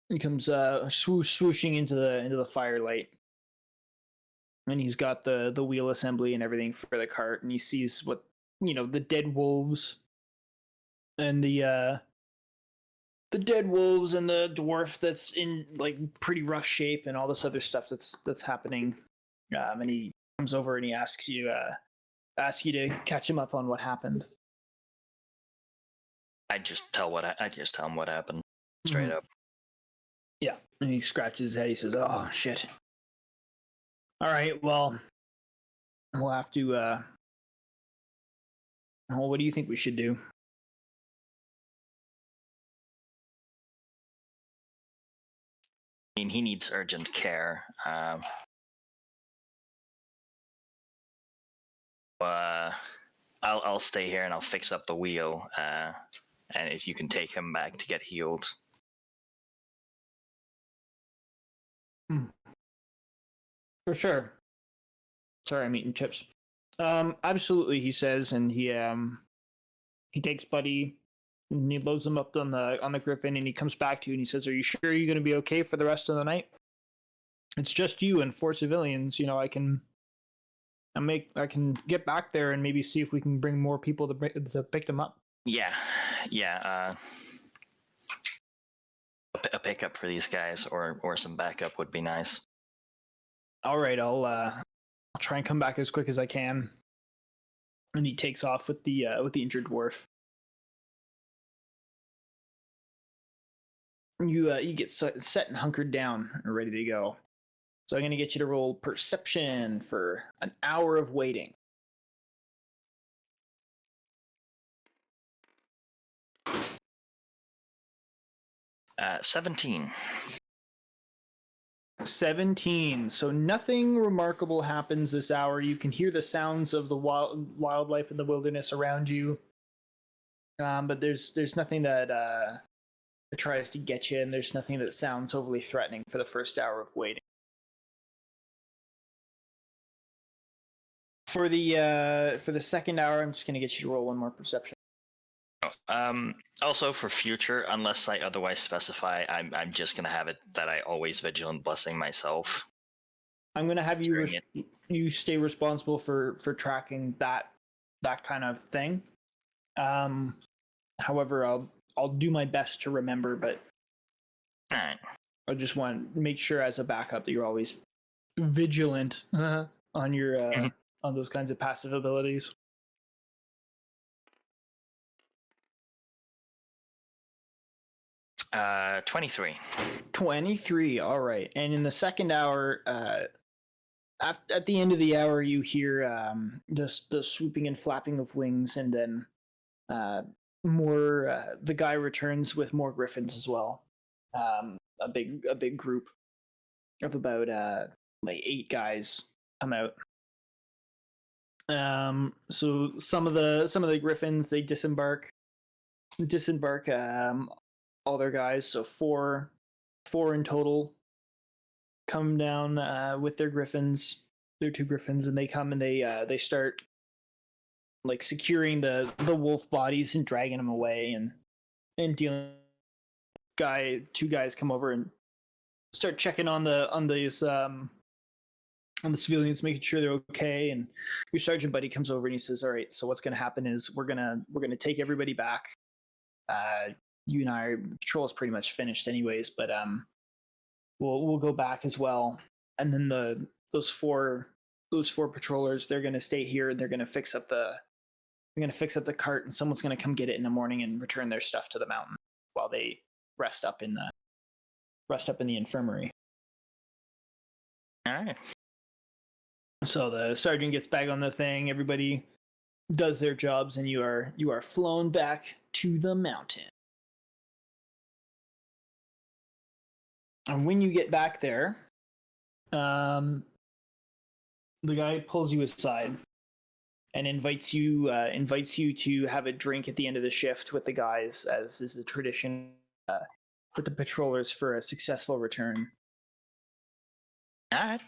He comes swooshing into the firelight, and he's got the wheel assembly and everything for the cart, and he sees what the dead wolves and the dead wolves and the dwarf that's in like pretty rough shape and all this other stuff that's happening. And he comes over and he asks you to catch him up on what happened. I just tell him what happened straight up. Yeah, and he scratches his head. He says, "Oh shit. All right, well, we'll have to. Well, what do you think we should do?" I mean, he needs urgent care. I'll stay here and I'll fix up the wheel. And if you can take him back to get healed. For sure. Sorry, I'm eating chips. Absolutely, he says, and he takes Buddy and he loads him up on the Griffin, and he comes back to you and he says, "Are you sure you're going to be okay for the rest of the night? It's just you and 4 civilians. I can get back there and maybe see if we can bring more people to pick them up." Yeah. A pickup for these guys or some backup would be nice. All right, I'll try and come back as quick as I can. And he takes off with the injured dwarf. You get set and hunkered down and ready to go. So I'm going to get you to roll perception for an hour of waiting. Uh, 17. 17. So nothing remarkable happens this hour. You can hear the sounds of the wildlife in the wilderness around you. But there's nothing that tries to get you, and there's nothing that sounds overly threatening for the first hour of waiting. For the second hour, I'm just going to get you to roll one more perception. Also for future, unless I otherwise specify, I'm just gonna have it that I always vigilant blessing myself. I'm gonna have you stay responsible for tracking that kind of thing. However, I'll do my best to remember, but All right. I just want to make sure as a backup that you're always vigilant on your on those kinds of passive abilities. 23. 23. All right. And in the second hour, at the end of the hour, you hear just the swooping and flapping of wings, and then more. The guy returns with more griffins as well. A big group of about like 8 guys come out. So some of the griffins, they disembark all their guys, so four in total come down with their griffins, their 2 griffins, and they come and they start like securing the wolf bodies and dragging them away and dealing. 2 guys come over and start checking on the civilians, making sure they're okay. And your sergeant buddy comes over and he says, "All right, so what's going to happen is we're gonna take everybody back. You and I, patrol is pretty much finished anyways, but we'll go back as well. And then those four patrollers, they're gonna stay here and they're gonna fix up the cart, and someone's gonna come get it in the morning and return their stuff to the mountain while they rest up in the infirmary." All right. So the sergeant gets back on the thing. Everybody does their jobs, and you are flown back to the mountain. And when you get back there, the guy pulls you aside and invites you to have a drink at the end of the shift with the guys, as is the tradition with the patrollers for a successful return. All right.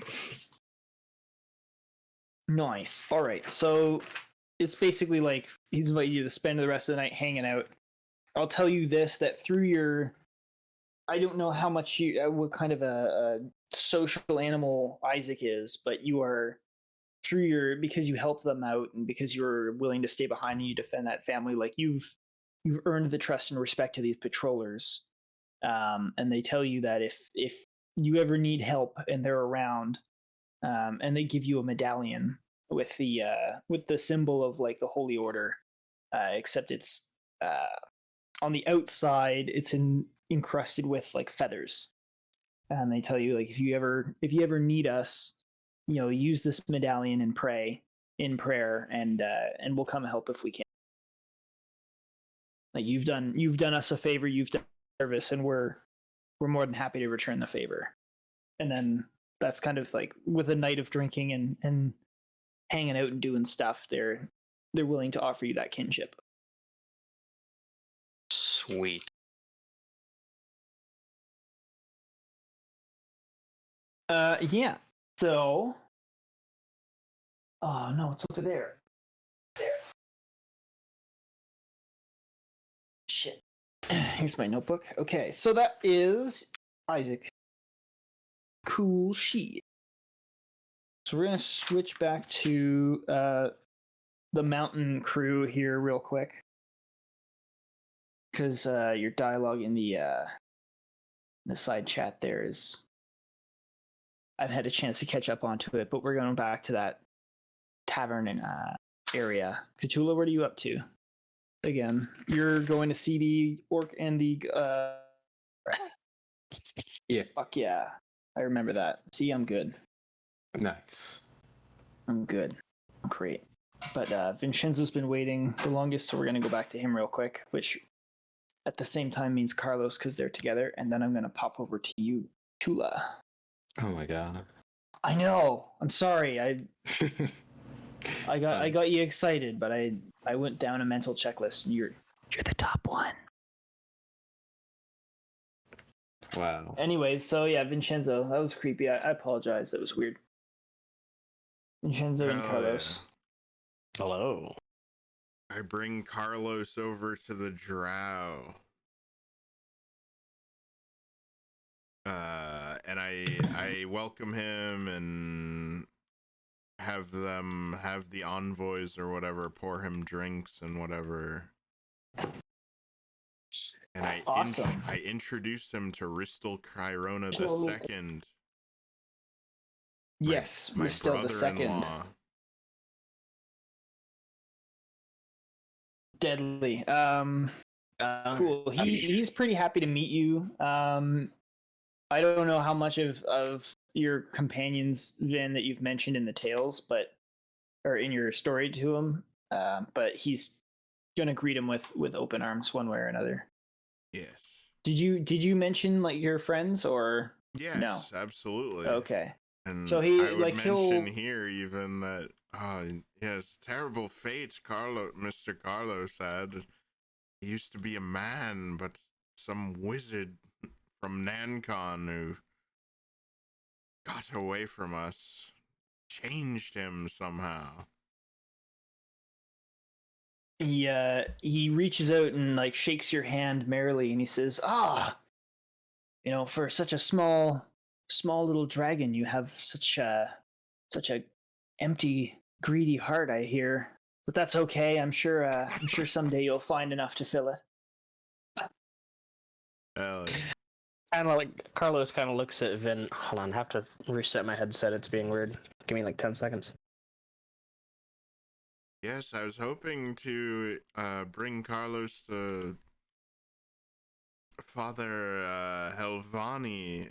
Nice. All right. So it's basically like he's invited you to spend the rest of the night hanging out. I'll tell you this: that through your, I don't know how much you, what kind of a social animal Isaac is, but you are through your, because you helped them out and because you're willing to stay behind and you defend that family. Like you've earned the trust and respect of these patrollers, and they tell you that if you ever need help and they're around, and they give you a medallion with the symbol of like the Holy Order, except it's on the outside it's encrusted with like feathers, and they tell you like if you ever need us, use this medallion and pray in prayer, and we'll come help if we can. Like you've done us a favor, you've done service, and we're more than happy to return the favor. And then that's kind of like with a night of drinking and hanging out and doing stuff, they're willing to offer you that kinship. Sweet. Yeah. So, oh no, it's over there. There. Shit. Here's my notebook. Okay, so that is Isaac. Cool sheet. So we're gonna switch back to the mountain crew here real quick, because your dialogue in the side chat there is, I've had a chance to catch up onto it, but we're going back to that tavern and area. Khutula, what are you up to? Again, you're going to see the orc and the Yeah. Fuck yeah. I remember that. See, I'm good. Nice. I'm good. Great. But Vinshenzo's been waiting the longest, so we're going to go back to him real quick, which at the same time means Carlos because they're together, and then I'm going to pop over to you, Tula. Oh my god. I know. I'm sorry. I got you excited, but I went down a mental checklist, and you're the top one. Wow. Anyways, so yeah, Vinshenzo, that was creepy. I apologize. That was weird. Vinshenzo and Carlos. Hello. I bring Carlos over to the Drow. And I welcome him and have the envoys or whatever pour him drinks and whatever. And I introduce him to Ristal Cairona the Second. Yes, my Ristal the Second. brother-in-law. Deadly. Cool. He's pretty happy to meet you. I don't know how much of your companions, Vin, that you've mentioned in the tales, or in your story to him. But he's gonna greet him with open arms one way or another. Yes. Did you mention like your friends or Yes, no? absolutely. Okay. And So I would like mention here even that yes, terrible fate Mr. Carlos had. He used to be a man, but some wizard from Nancon who got away from us changed him somehow. He reaches out and like shakes your hand merrily, and he says, for such a small little dragon, you have such a empty, greedy heart, I hear. But that's okay. I'm sure someday you'll find enough to fill it. Hell yeah. And like Carlos kind of looks at Vin. Hold on, I have to reset my headset. It's being weird. Give me like 10 seconds. Yes, I was hoping to bring Carlos to Father Helvani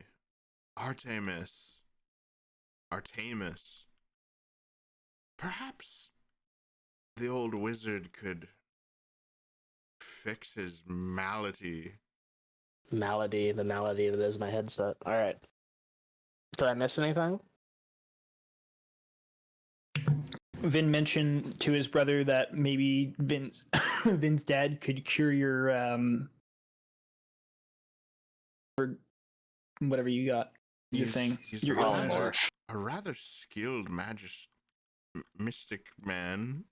Artemis. perhaps the old wizard could fix his malady. Malady, the malady that is my headset. Alright. Did I miss anything? Vin mentioned to his brother that maybe Vin's dad could cure your or whatever you got, your thing, He's your illness. a rather skilled mystic man.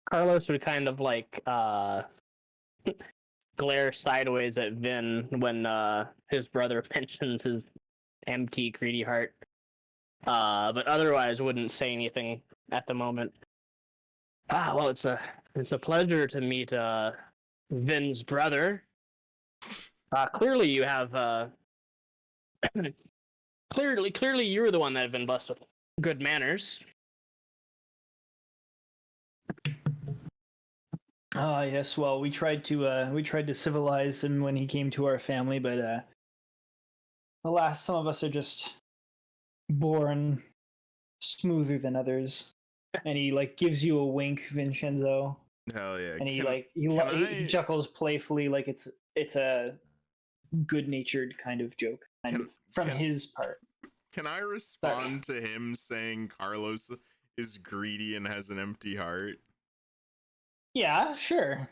Carlos would kind of like glare sideways at Vin when his brother mentions his empty, greedy heart. But otherwise wouldn't say anything at the moment. Well, it's a pleasure to meet Vin's brother. Clearly you have clearly you're the one that have been blessed with good manners. Yes, well, we tried to civilize him when he came to our family, but alas, some of us are just born smoother than others. And he like gives you a wink, Vinshenzo. Hell yeah! And he chuckles playfully, like it's a good-natured kind of joke, from his part. Can I respond to him saying Carlos is greedy and has an empty heart? Yeah, sure.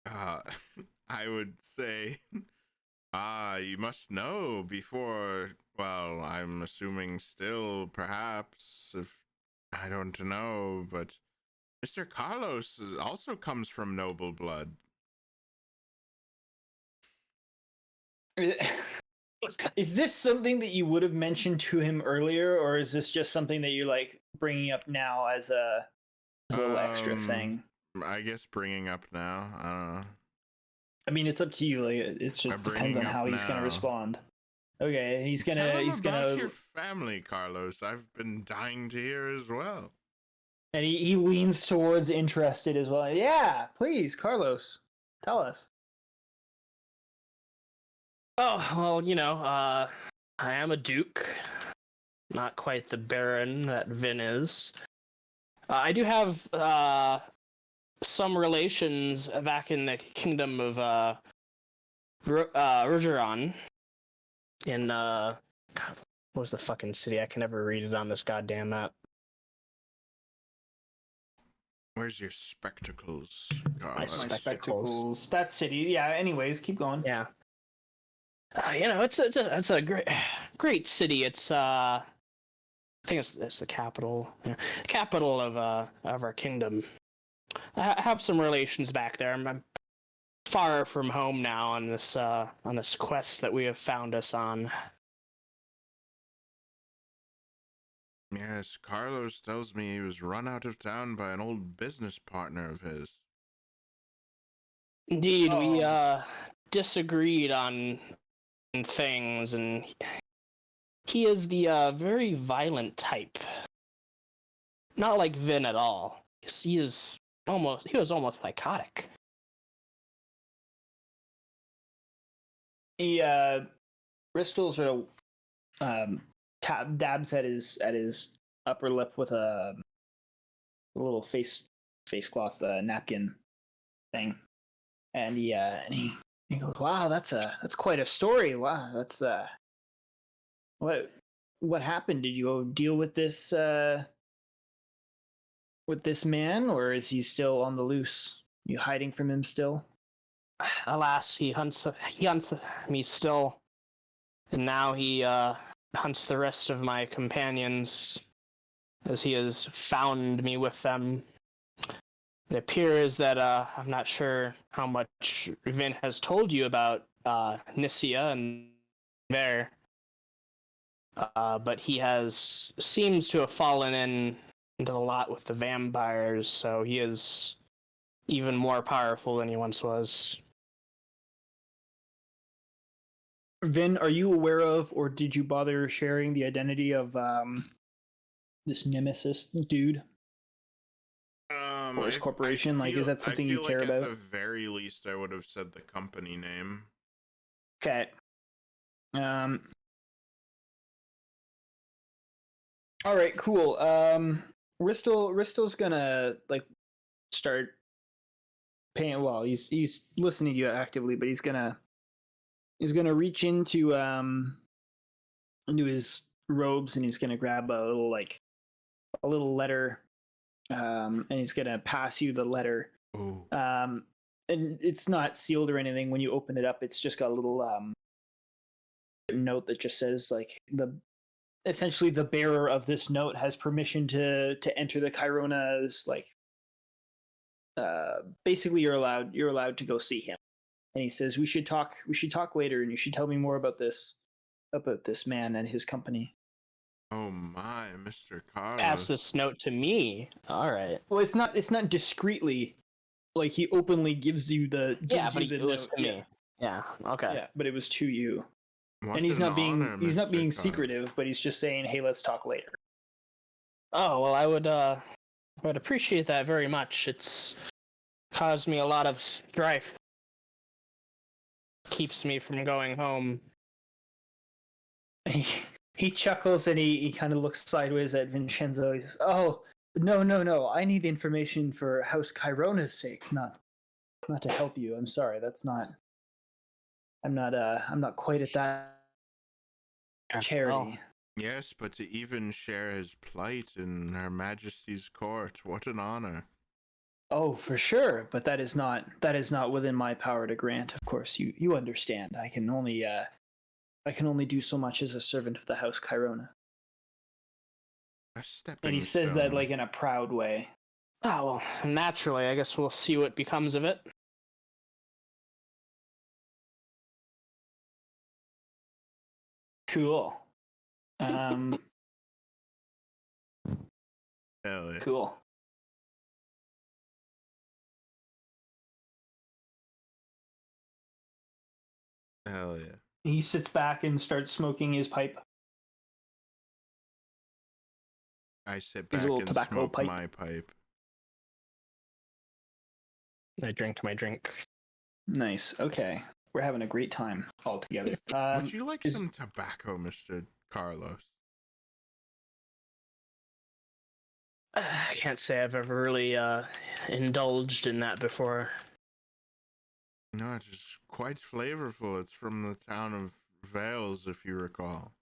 I would say, you must know before. Well, I'm assuming still, perhaps, if I don't know, but Mr. Carlos also comes from noble blood. Is this something that you would have mentioned to him earlier, or is this just something that you're like bringing up now as a little extra thing? I guess bringing up now. I don't know. I mean, it's up to you. Like, it just depends on how he's gonna respond. Okay, he's gonna. About your family, Carlos. I've been dying to hear as well. And he leans towards interested as well. Yeah, please, Carlos, tell us. Oh, well, you know, I am a duke. Not quite the baron that Vin is. I do have some relations back in the kingdom of Rogeron. In God, what was the fucking city? I can never read it on this goddamn map. Where's your spectacles? My spectacles. That city. Yeah. Anyways, keep going. Yeah. You know, it's a great city. It's I think it's the capital. Yeah. Capital of our kingdom. I have some relations back there. I'm far from home now on this quest that we have found us on. Yes, Carlos tells me he was run out of town by an old business partner of his. Indeed, we disagreed on things, and he is the very violent type. Not like Vin at all. He was almost psychotic. Bristol sort of dabs at his upper lip with a little face cloth napkin thing, and he goes, "Wow, that's quite a story. Wow, that's what happened? Did you go deal with this man, or is he still on the loose? You hiding from him still?" Alas, he hunts me still, and now he hunts the rest of my companions, as he has found me with them. It appears that I'm not sure how much Vin has told you about Nisia and there, but he seems to have fallen into the lot with the vampires, so he is even more powerful than he once was. Vin, are you aware of, or did you bother sharing the identity of this Nemesis dude? Or his corporation? Like, is that something you care about? At the very least, I would have said the company name. Okay. All right, cool. Ristol's gonna like start paying. Well, he's listening to you actively, but he's gonna reach into his robes and he's gonna grab a little letter, and he's gonna pass you the letter. Oh, And it's not sealed or anything. When you open it up, it's just got a little note that just says like essentially the bearer of this note has permission to enter the Cairona. Like basically you're allowed to go see him. And he says we should talk later, and you should tell me more about this man and his company. oh my, Mr. Carlos. Pass this note to me. All right. Well, it's not discreetly, like he openly gives you the But the it was note. to me. Yeah. Okay. Yeah, but it was to you. What And he's an not being honor, he's not Mr. being Carlos. secretive, but he's just saying, "Hey, let's talk later." Oh well, I would appreciate that very much. It's caused me a lot of strife. Keeps me from going home. He chuckles and he kind of looks sideways at Vinshenzo. He says, "Oh, no! I need the information for House Cairona's sake, not to help you. I'm sorry. That's not. I'm not quite at that charity." Well, Yes, but to even share his plight in Her Majesty's court, what an honor. Oh, for sure, but that is not within my power to grant. Of course, you understand. I can only do so much as a servant of the House Cairona. A stepping And he says that stone. like in a proud way. oh well, naturally, I guess we'll see what becomes of it. Cool. Hell yeah. Cool. Hell yeah. He sits back and starts smoking his pipe. I sit His back little and tobacco smoke pipe. my pipe. I drink my drink. Nice. Okay. We're having a great time all together. Would you like some tobacco, Mr. Carlos? I can't say I've ever really indulged in that before. No, it's just quite flavorful. It's from the town of Vales, if you recall.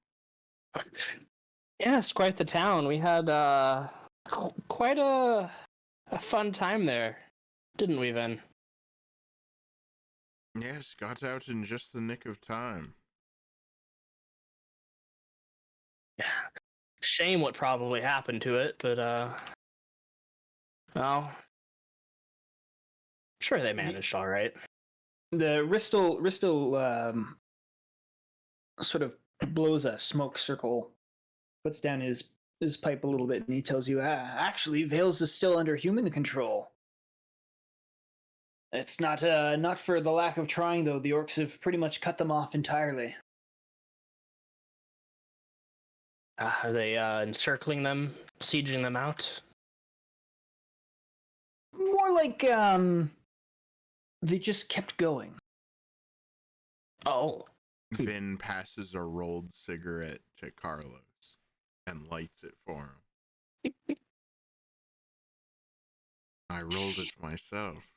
Yeah, it's quite the town. We had quite a fun time there, didn't we, Vin? Yes, got out in just the nick of time. Yeah. Shame what probably happened to it, but well, I'm sure they managed all right. The Ristel sort of blows a smoke circle, puts down his pipe a little bit, and he tells you, actually, Vales is still under human control. It's not for the lack of trying, though. The orcs have pretty much cut them off entirely. Are they encircling them, sieging them out? More like they just kept going. Oh, Vin passes a rolled cigarette to Carlos and lights it for him. I rolled it myself.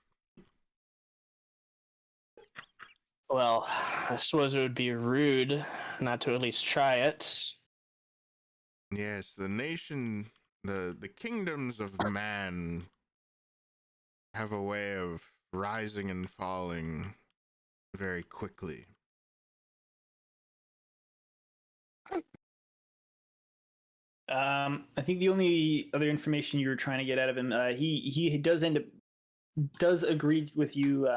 well, I suppose it would be rude not to at least try it. Yes, the nation, the kingdoms of man have a way of rising and falling very quickly. I think the only other information you were trying to get out of him, he does agree with you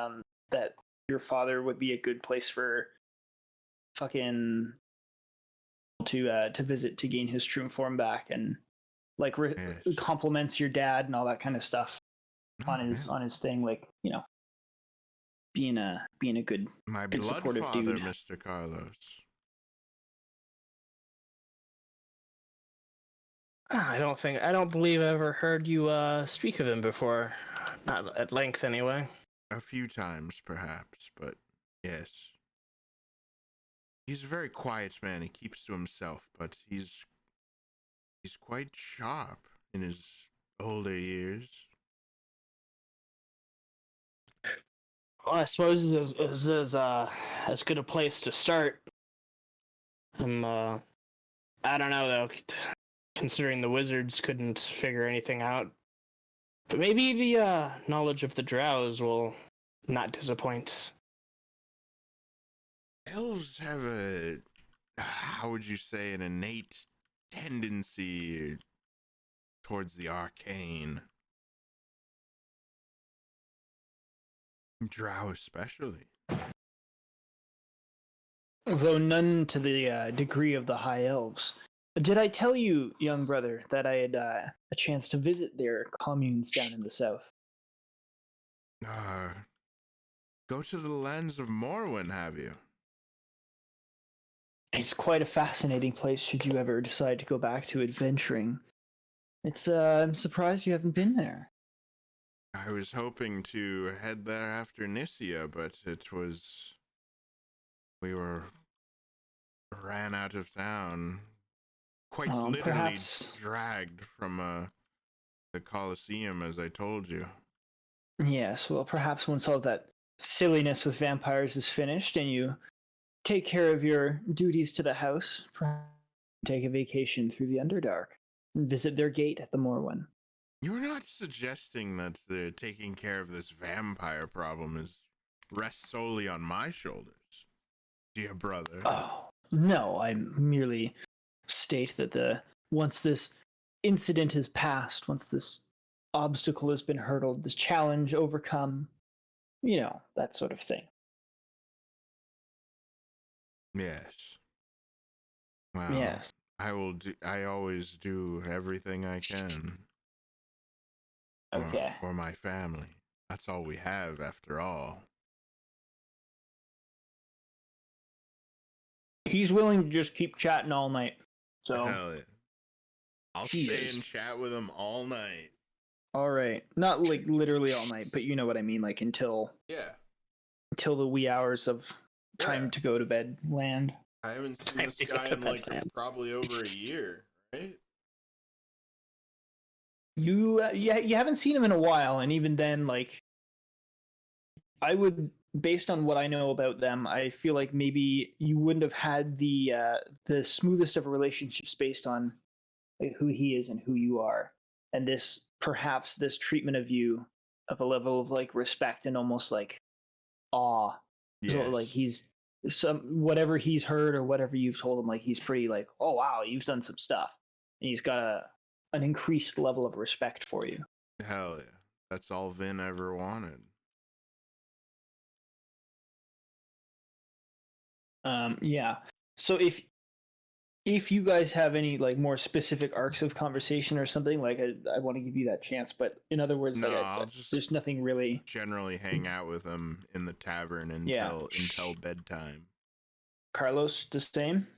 that your father would be a good place for fucking to visit to gain his true form back, and like Yes. compliments your dad and all that kind of stuff on his thing, like, you know, being a good My good blood supportive father, dude. Mr. Carlos. I don't believe I ever heard you speak of him before. Not at length, anyway. A few times, perhaps, but yes. He's a very quiet man. He keeps to himself, but he's He's quite sharp in his older years. Well, I suppose this is as good a place to start. I don't know though, considering the wizards couldn't figure anything out. But maybe the knowledge of the drows will not disappoint. Elves have a, how would you say, an innate tendency towards the arcane. Drow especially. Though none to the degree of the high elves. Did I tell you, young brother, that I had a chance to visit their communes down in the south? Go to the lands of Morwen, have you? It's quite a fascinating place should you ever decide to go back to adventuring. It's I'm surprised you haven't been there. I was hoping to head there after Nisia, but we ran out of town. Quite literally perhaps... dragged from the Colosseum, as I told you. Yes, well, perhaps once all that silliness with vampires is finished and you take care of your duties to the house, perhaps take a vacation through the Underdark and visit their gate at the Morwen. You're not suggesting that the taking care of this vampire problem rests solely on my shoulders, dear brother? Oh, no, I merely state that once this incident has passed, once this obstacle has been hurdled, this challenge overcome, that sort of thing. Yes. Well, yes. I always do everything I can. Okay. For my family. That's all we have, after all. He's willing to just keep chatting all night. So. Hell yeah. I'll stay and chat with him all night. All right. Not like literally all night, but you know what I mean, like until the wee hours of time to go to bed land. I haven't seen this guy in like probably over a year, right? You haven't seen him in a while, and even then, like, I would, based on what I know about them, I feel like maybe you wouldn't have had the smoothest of relationships based on like, who he is and who you are, and this treatment of you of a level of like respect and almost like awe. Yes. So, like he's whatever he's heard or whatever you've told him, like he's pretty like, oh wow, you've done some stuff, and he's got an increased level of respect for you. Hell yeah. That's all Vin ever wanted. Yeah. So if you guys have any like more specific arcs of conversation or something, like I want to give you that chance, but in other words, no, like there's nothing really. Generally hang out with him in the tavern until bedtime. Carlos, the same?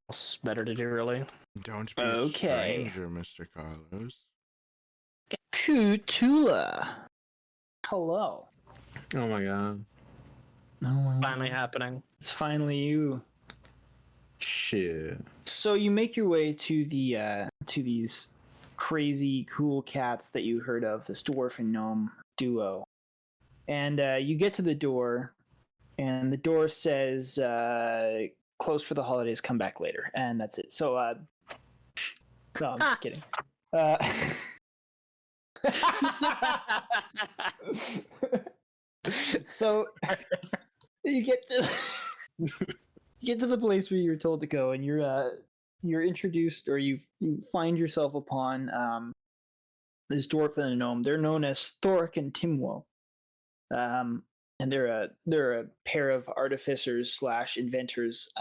It's better to do, really. Don't be a stranger, Mr. Carlos. Khutula. Hello. Oh my god. Finally happening. It's finally you. Shit. So you make your way to the to these crazy cool cats that you heard of, this dwarf and gnome duo. And you get to the door, and the door says closed for the holidays, come back later. And that's it. So no, I'm just kidding. So you get to the place where you're told to go, and you're introduced, or you find yourself upon this dwarf and a gnome. They're known as Thoric and Timwo, and they're a pair of artificers / inventors.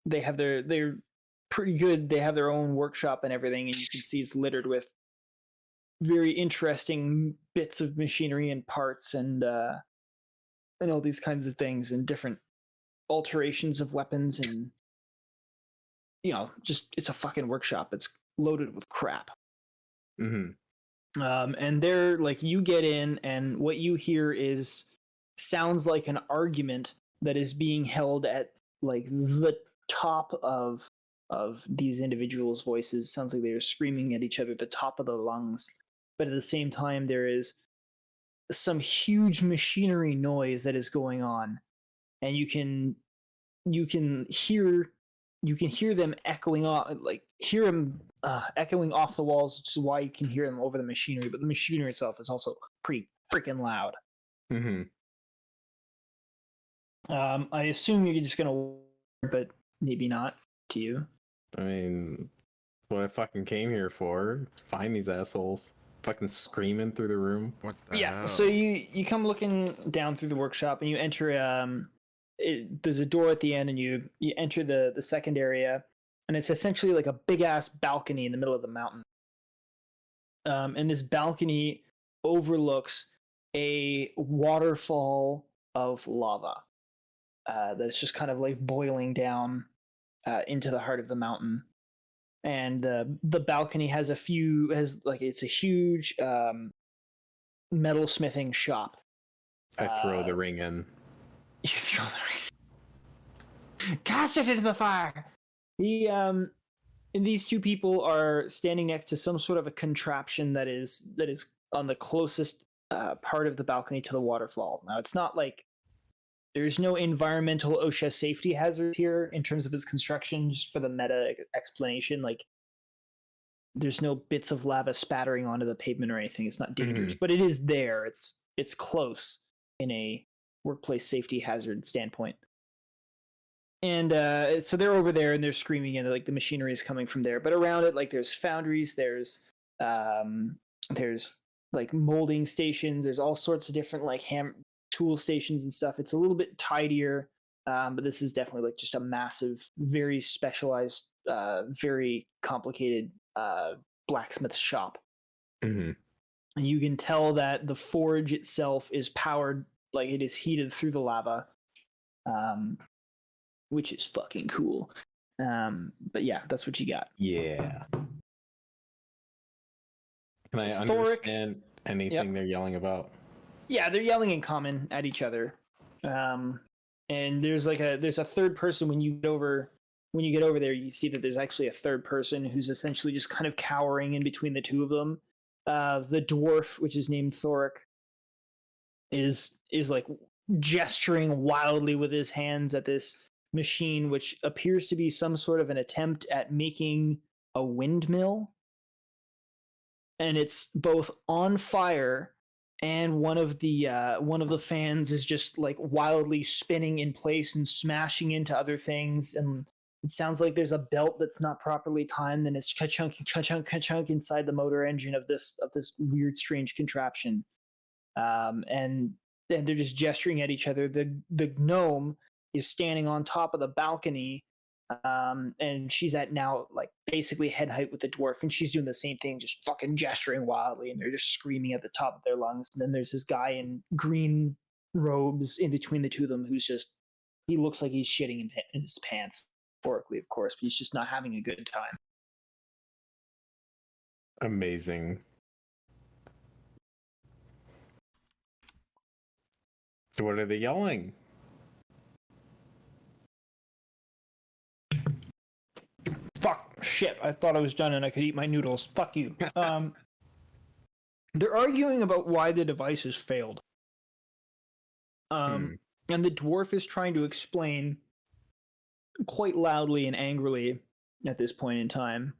They're pretty good. They have their own workshop and everything, and you can see it's littered with very interesting bits of machinery and parts and all these kinds of things and different alterations of weapons, and just it's a fucking workshop. It's loaded with crap. Mm-hmm. And they're like, you get in, and what you hear sounds like an argument that is being held at like the top of these individuals' voices. Sounds like they are screaming at each other at the top of their lungs. But at the same time, there is some huge machinery noise that is going on, and you can hear them echoing off, echoing off the walls, which is why you can hear them over the machinery. But the machinery itself is also pretty freaking loud. Mm-hmm. I assume you're just gonna, but maybe not to you. I mean, what I fucking came here for, find these assholes. Fucking screaming through the room. What the hell? So you come looking down through the workshop, and you enter. There's a door at the end, and you enter the second area, and it's essentially like a big ass balcony in the middle of the mountain. And this balcony overlooks a waterfall of lava that's just kind of like boiling down into the heart of the mountain. And the balcony has it's a huge metal smithing shop. I throw the ring in. You throw the ring. Cast it into the fire. And these two people are standing next to some sort of a contraption that is on the closest part of the balcony to the waterfall. Now, it's not like there's no environmental OSHA safety hazards here in terms of its construction, just for the meta explanation. Like, there's no bits of lava spattering onto the pavement or anything. It's not dangerous, but it is there. It's close in a workplace safety hazard standpoint. And so they're over there and they're screaming, and like the machinery is coming from there. But around it, like there's foundries, there's like molding stations, there's all sorts of different like tool stations and stuff. It's a little bit tidier, but this is definitely like just a massive, very specialized, very complicated blacksmith shop. Mm-hmm. And you can tell that the forge itself is powered, like it is heated through the lava, which is fucking cool. But yeah, that's what you got. Yeah. Can I So understand anything they're yelling about? Yeah, they're yelling in common at each other. And there's a third person when you get over there. You see that there's actually a third person who's essentially just kind of cowering in between the two of them. The dwarf, which is named Thoric, is like gesturing wildly with his hands at this machine, which appears to be some sort of an attempt at making a windmill. And it's both on fire, and one of the fans is just like wildly spinning in place and smashing into other things. And it sounds like there's a belt that's not properly timed, and it's ka-chunk, ka-chunk, ka-chunk inside the motor engine of this weird, strange contraption. And they're just gesturing at each other. The gnome is standing on top of the balcony, and she's at now like basically head height with the dwarf, and she's doing the same thing, just fucking gesturing wildly, and they're just screaming at the top of their lungs. And then there's this guy in green robes in between the two of them he looks like he's shitting in his pants, metaphorically of course, but he's just not having a good time. Amazing. So what are they yelling? Fuck, shit, I thought I was done and I could eat my noodles. Fuck you. They're arguing about why the device has failed. And the dwarf is trying to explain quite loudly and angrily at this point in time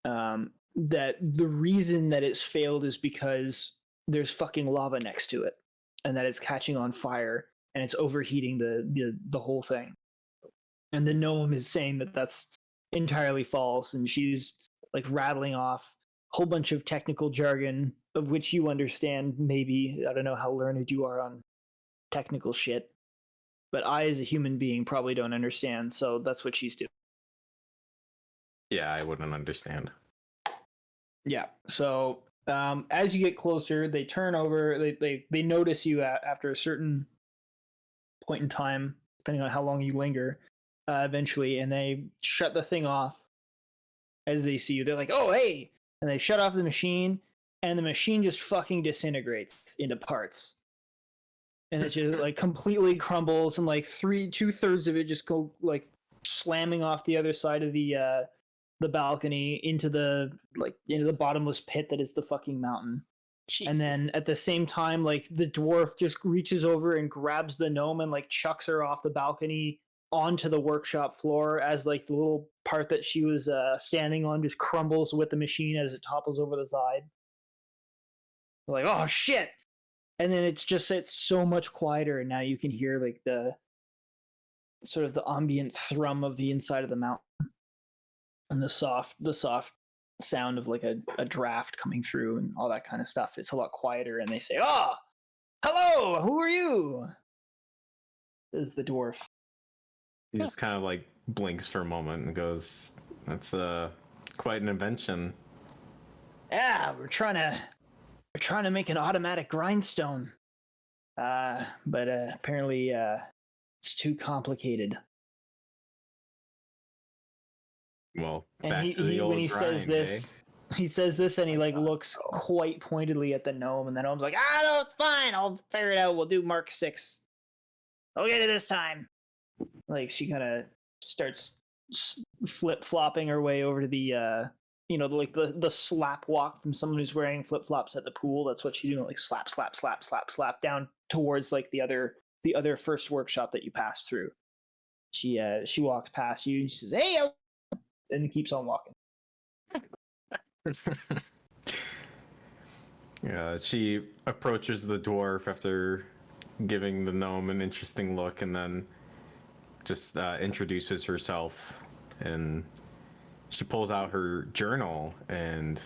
that the reason that it's failed is because there's fucking lava next to it, and that it's catching on fire and it's overheating the whole thing. And the gnome is saying that that's entirely false, and she's like rattling off a whole bunch of technical jargon of which you understand. Maybe, I don't know how learned you are on technical shit, but I as a human being probably don't understand, so that's what she's doing. Yeah, I wouldn't understand. Yeah, so as you get closer, they turn over, they notice you after a certain point in time, depending on how long you linger, eventually, and they shut the thing off as they see you. They're like, oh, hey! And they shut off the machine, and the machine just fucking disintegrates into parts. And it just like completely crumbles, and like 2/3 of it just go like slamming off the other side of the balcony into the bottomless pit that is the fucking mountain. Jeez. And then at the same time, like the dwarf just reaches over and grabs the gnome and like chucks her off the balcony onto the workshop floor as like the little part that she was standing on just crumbles with the machine as it topples over the side. Like, oh shit! And then it's so much quieter, and now you can hear like the sort of the ambient thrum of the inside of the mountain and the soft sound of like a draft coming through and all that kind of stuff. It's a lot quieter, and they say, "Oh, hello, who are you?" Is the dwarf. He just kind of like blinks for a moment and goes, "That's quite an invention." Yeah, we're trying to make an automatic grindstone, but apparently it's too complicated. Well, And back to the old when he grind, says this, he says this, and he like looks quite pointedly at the gnome, and the gnome's like, "Ah, no, it's fine. I'll figure it out. We'll do Mark 6. I'll get it this time." Like she kind of starts flip flopping her way over to the like the slap walk from someone who's wearing flip flops at the pool. That's what she do, like slap, slap, slap, slap, slap down towards like the other first workshop that you passed through. She walks past you and she says, "Hey," and keeps on walking. Yeah, she approaches the dwarf after giving the gnome an interesting look, and then just introduces herself, and she pulls out her journal and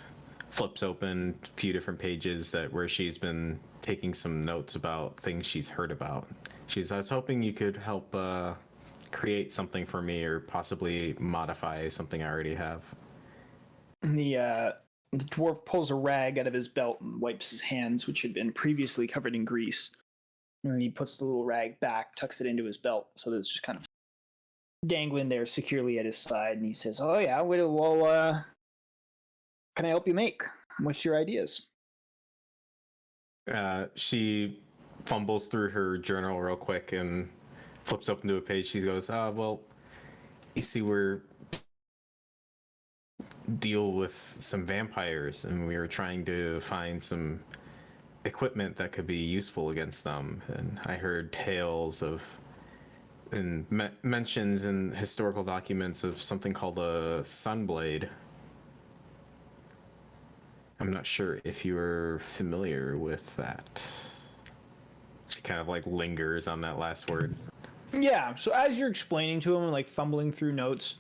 flips open a few different pages where she's been taking some notes about things she's heard about. I was hoping you could help create something for me, or possibly modify something I already have. The dwarf pulls a rag out of his belt and wipes his hands, which had been previously covered in grease. And he puts the little rag back, tucks it into his belt, so that it's just kind of dangling there securely at his side. And he says, "Oh yeah, well, can I help you make? What's your ideas?" She fumbles through her journal real quick and flips open to a page. She goes, "Well, you see, we're deal with some vampires, and we were trying to find some equipment that could be useful against them. And I heard tales of and mentions in historical documents of something called a sunblade. I'm not sure if you are familiar with that." She kind of like lingers on that last word. Yeah, so as you're explaining to him and like fumbling through notes,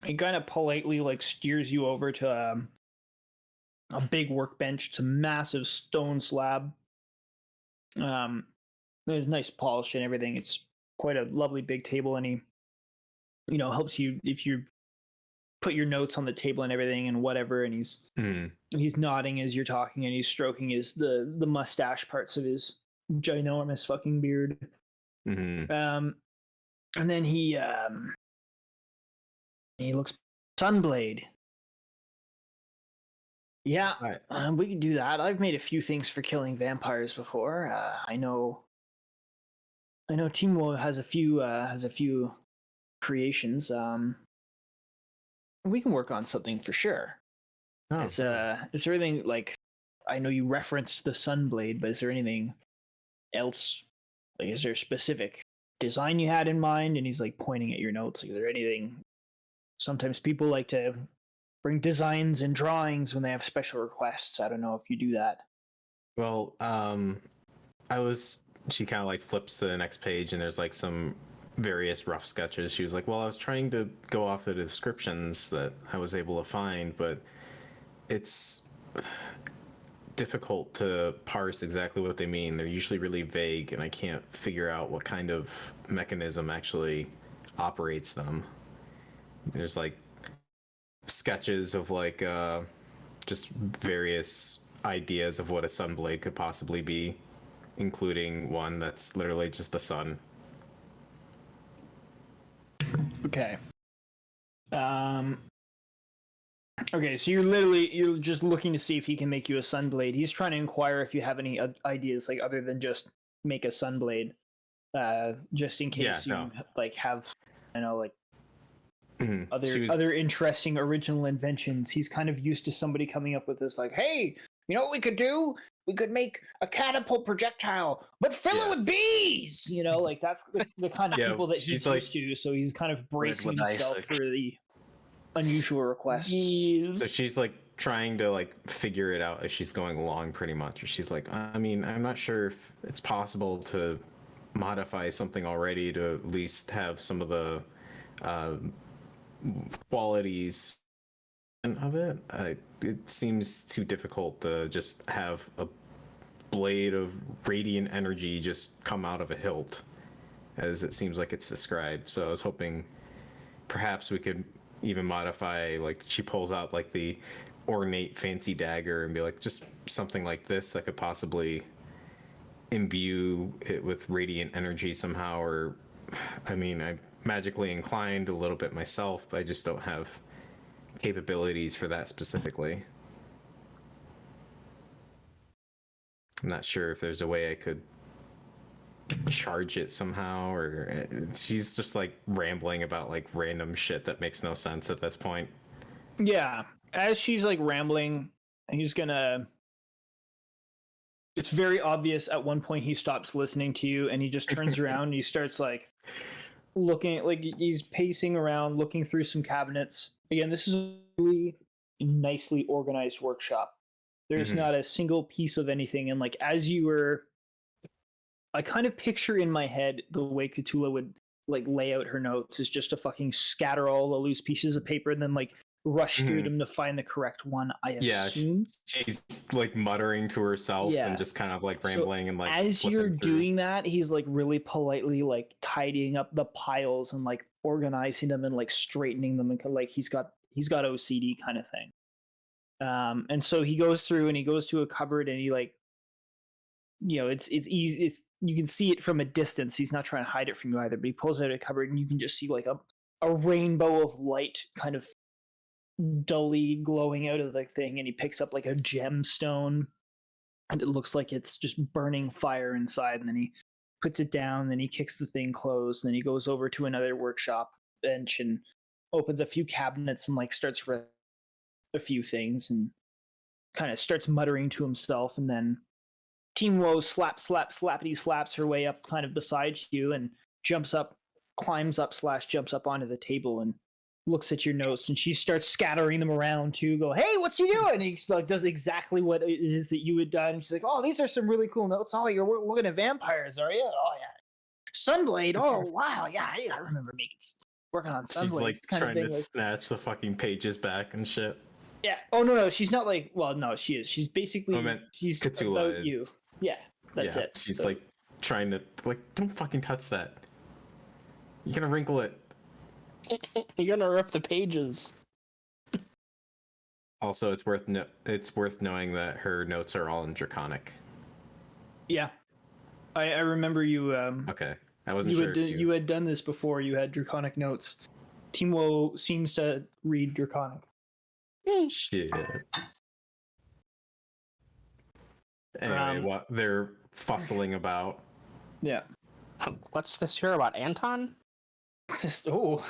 he kind of politely like steers you over to a big workbench. It's a massive stone slab. There's nice polish and everything. It's quite a lovely big table, and he, helps you if you put your notes on the table and everything and whatever. And he's nodding as you're talking, and he's stroking the mustache parts of his ginormous fucking beard. Mm-hmm. And then he looks, "Sunblade. Yeah, Right. we can do that. I've made a few things for killing vampires before. I know Timo has a few creations. We can work on something for sure. Oh, Is there anything, like, I know you referenced the Sunblade, but is there anything else? Like, is there a specific design you had in mind?" And he's like pointing at your notes. Like, is there anything? Sometimes people like to bring designs and drawings when they have special requests. I don't know if you do that. Well, she kind of like flips to the next page, and there's like some various rough sketches. She was like, "Well, I was trying to go off the descriptions that I was able to find, but it's difficult to parse exactly what they mean. They're usually really vague, and I can't figure out what kind of mechanism actually operates them." There's like sketches of like just various ideas of what a sunblade could possibly be, including one that's literally just the sun. Okay. Okay, so you're just looking to see if he can make you a sunblade. He's trying to inquire if you have any ideas, like, other than just make a sunblade, just in case you like have, like, other interesting original inventions. He's kind of used to somebody coming up with this, like, hey, you know what we could do? We could make a catapult projectile, but fill it with bees. You know, like that's the kind of people that he's used to. So he's kind of bracing himself for the unusual requests. So she's like trying to like figure it out as she's going along, pretty much. Or she's like, I mean, I'm not sure if it's possible to modify something already to at least have some of the qualities of it. It seems too difficult to just have a blade of radiant energy just come out of a hilt, as it seems like it's described. So I was hoping perhaps we could even modify, like she pulls out like the ornate fancy dagger and be like, just something like this that could possibly imbue it with radiant energy somehow. Or I mean, I'm magically inclined a little bit myself, but I just don't have capabilities for that specifically. I'm not sure if there's a way I could charge it somehow, or she's just like rambling about like random shit that makes no sense at this point. Yeah, as she's like rambling, he's gonna. It's very obvious at one point he stops listening to you and he just turns around and he starts like looking, like he's pacing around, looking through some cabinets. Again, this is a really nicely organized workshop. There's not a single piece of anything. And like, as you were, I kind of picture in my head the way Khutula would like lay out her notes is just to fucking scatter all the loose pieces of paper and then like rush through them to find the correct one. I assume she's like muttering to herself and just kind of like rambling. So and like as you're doing that, he's like really politely like tidying up the piles and like organizing them and like straightening them, and like he's got OCD kind of thing. And so he goes through and he goes to a cupboard and he like, you know, it's easy. It's, you can see it from a distance. He's not trying to hide it from you either, but he pulls out a cupboard and you can just see like a rainbow of light kind of dully glowing out of the thing. And he picks up like a gemstone and it looks like it's just burning fire inside. And then he puts it down, then he kicks the thing closed. Then he goes over to another workshop bench and opens a few cabinets and like starts a few things and kind of starts muttering to himself. And then Team Woe slappity slaps her way up kind of beside you and jumps up, climbs up / jumps up onto the table and looks at your notes, and she starts scattering them around to go, hey, what's you doing? And he like does exactly what it is that you had done. And she's like, oh, these are some really cool notes. Oh, you're looking at vampires, are you? Oh yeah. Sunblade. Oh wow, yeah, I remember working on Sunblade. She's like kind trying of thing, to snatch the fucking pages back and shit. Yeah. Oh no, she's not like. Well, no, she is. She's basically. She's Khutula about you. Yeah, that's it. She's like trying to like, don't fucking touch that. You're gonna wrinkle it. You're gonna rip the pages. Also, it's worth knowing that her notes are all in Draconic. Yeah, I remember you. Okay, I wasn't sure. You had done this before. You had Draconic notes. Timo seems to read Draconic. Shit. Anyway, what they're fussling about. Yeah. What's this here about Anton? What's this? Oh,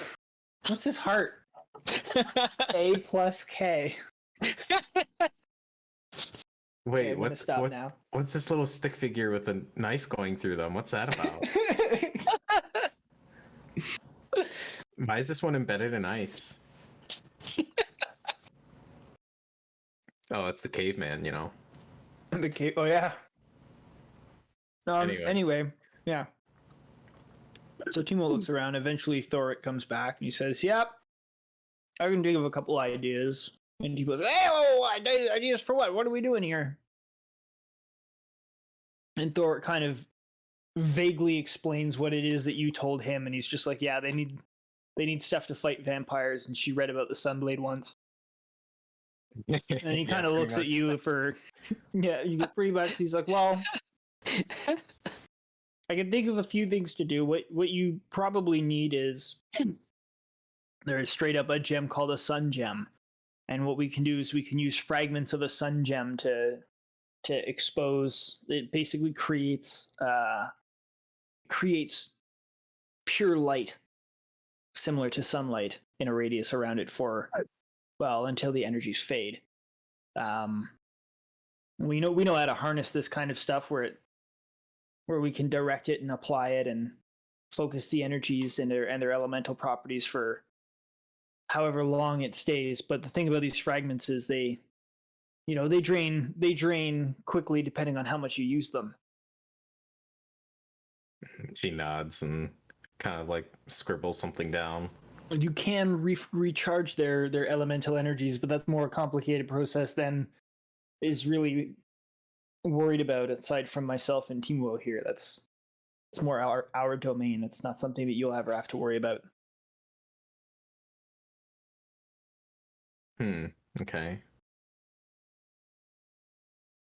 what's this heart? A plus K. Wait, okay, what's this little stick figure with a knife going through them? What's that about? Why is this one embedded in ice? Oh, it's the caveman, you know. The cave. Oh yeah. Anyway, yeah. So Timo looks around. Eventually, Thoric comes back and he says, "Yep, I can think of a couple ideas." And he goes, "Hey, oh, ideas for what? What are we doing here?" And Thoric kind of vaguely explains what it is that you told him, and he's just like, "Yeah, they need stuff to fight vampires." And she read about the Sunblade once. And he kind of looks at you for, yeah, you get pretty much. He's like, "Well, I can think of a few things to do. What you probably need is there is straight up a gem called a sun gem, and what we can do is we can use fragments of a sun gem to expose. It basically creates pure light, similar to sunlight, in a radius around it for, well, until the energies fade. We know how to harness this kind of stuff where we can direct it and apply it and focus the energies and their elemental properties for however long it stays. But the thing about these fragments is they drain quickly depending on how much you use them. She nods and kind of like scribbles something down. You can recharge their elemental energies, but that's more a complicated process than is really worried about, aside from myself and Teamwo here. It's more our domain. It's not something that you'll ever have to worry about. Okay.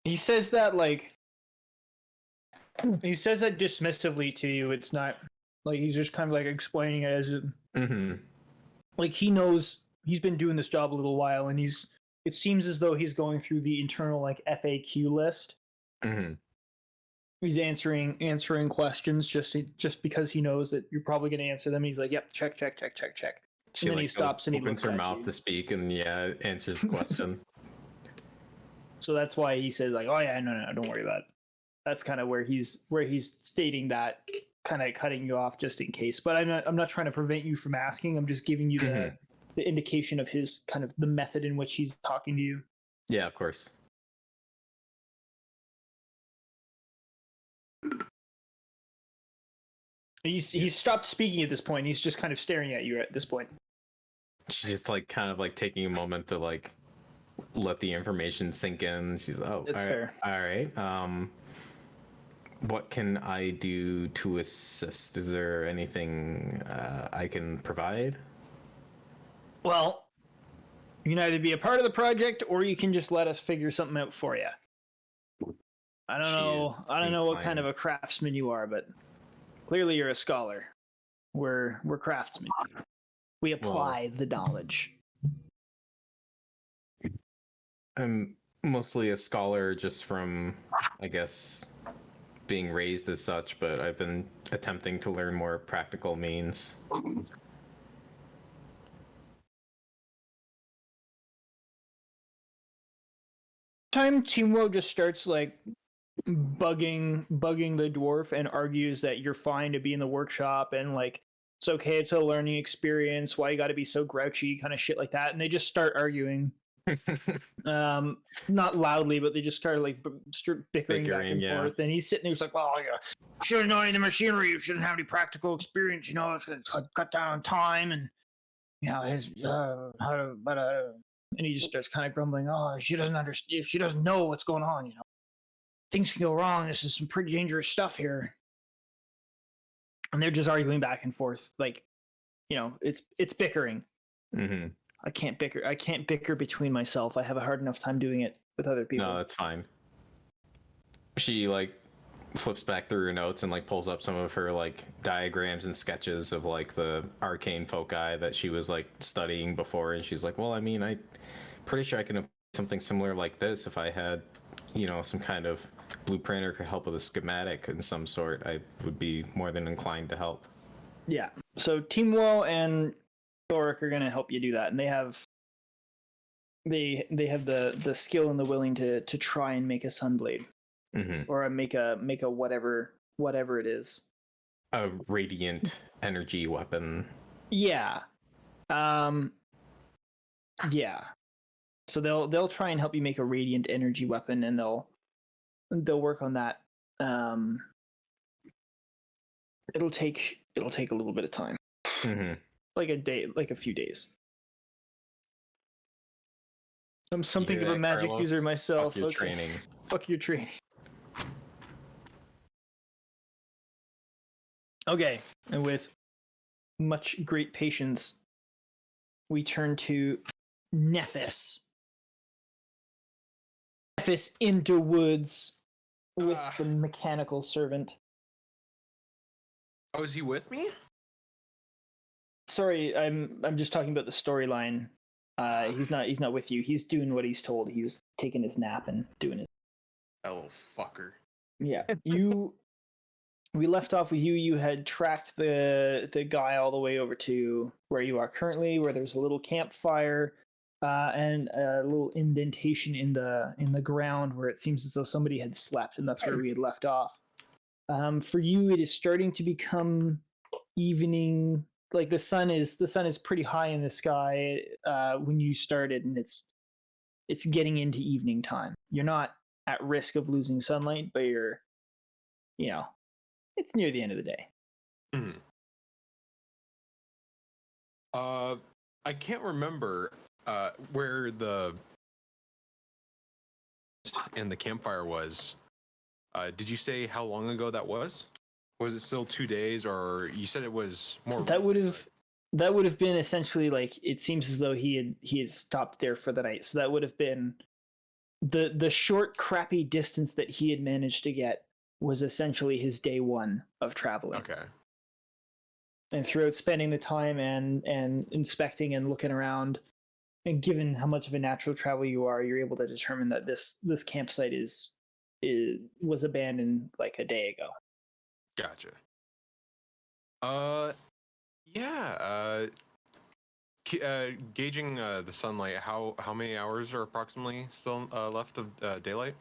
He says that dismissively to you. It's not like he's just kind of like explaining it as like he knows he's been doing this job a little while, and it seems as though he's going through the internal like FAQ list. He's answering questions just because he knows that you're probably going to answer them. He's like, "Yep, check." She and then he stops and he opens looks her at mouth you. to speak, and answers the question. So that's why he says like, "Oh yeah, no, don't worry about it." That's kind of where he's stating that, kind of cutting you off just in case. But I'm not trying to prevent you from asking. I'm just giving you the indication of his kind of the method in which he's talking to you. Yeah, of course. He's stopped speaking at this point. He's just kind of staring at you at this point. She's just like kind of like taking a moment to like let the information sink in. She's That's fair. All right. What can I do to assist? Is there anything I can provide? Well, you can either be a part of the project or you can just let us figure something out for you. I don't know what kind of a craftsman you are, but clearly you're a scholar. We're craftsmen. We apply the knowledge. I'm mostly a scholar just from, I guess, being raised as such, but I've been attempting to learn more practical means. Time Teamwo just starts like bugging the dwarf and argues that you're fine to be in the workshop and like it's okay, it's a learning experience, why you got to be so grouchy, kind of shit like that. And they just start arguing. Not loudly, but they just started like bickering back and forth. And he's sitting there, he's like, "Well, you should have known any of the machinery. You shouldn't have any practical experience. You know, it's going to cut down on time." And you know, and he just starts kind of grumbling. "Oh, she doesn't understand. She doesn't know what's going on. You know, things can go wrong. This is some pretty dangerous stuff here." And they're just arguing back and forth, like, you know, it's bickering. I can't bicker between myself. I have a hard enough time doing it with other people. No, that's fine. She like flips back through her notes and like pulls up some of her like diagrams and sketches of like the arcane foci that she was like studying before, and she's like, "Well, I mean, I'm pretty sure I can apply something similar like this if I had, you know, some kind of blueprint or could help with a schematic in some sort. I would be more than inclined to help." Yeah. So Teamwo and Thoric are going to help you do that, and they have the skill and the willing to try and make a sunblade, or make a whatever it is, a radiant energy weapon. Yeah. Yeah. So they'll try and help you make a radiant energy weapon, and they'll work on that. It'll take a little bit of time. Like a day, like a few days. I'm something of a magic user myself. Fuck your training. Fuck your training. Okay, and with much great patience, we turn to Nephis. Nephis in the woods with the mechanical servant. Oh, is he with me? Sorry, I'm just talking about the storyline. He's not with you. He's doing what he's told. He's taking his nap and doing it. Oh, fucker. Yeah. You we left off with you. You had tracked the guy all the way over to where you are currently, where there's a little campfire and a little indentation in the ground where it seems as though somebody had slept, and that's where we had left off. For you, it is starting to become evening. Like the sun is pretty high in the sky when you started, and it's getting into evening time. You're not at risk of losing sunlight, but you're, it's near the end of the day. Mm. I can't remember where the campfire was. Did you say how long ago that was? Was it still 2 days, or you said it was more? That would have been essentially like, it seems as though he had stopped there for the night. So that would have been the short crappy distance that he had managed to get was essentially his day one of traveling. Okay. And throughout spending the time and inspecting and looking around, and given how much of a natural traveler you are, you're able to determine that this campsite was abandoned like a day ago. Gotcha. Yeah. Gauging the sunlight, how many hours are approximately still left of daylight?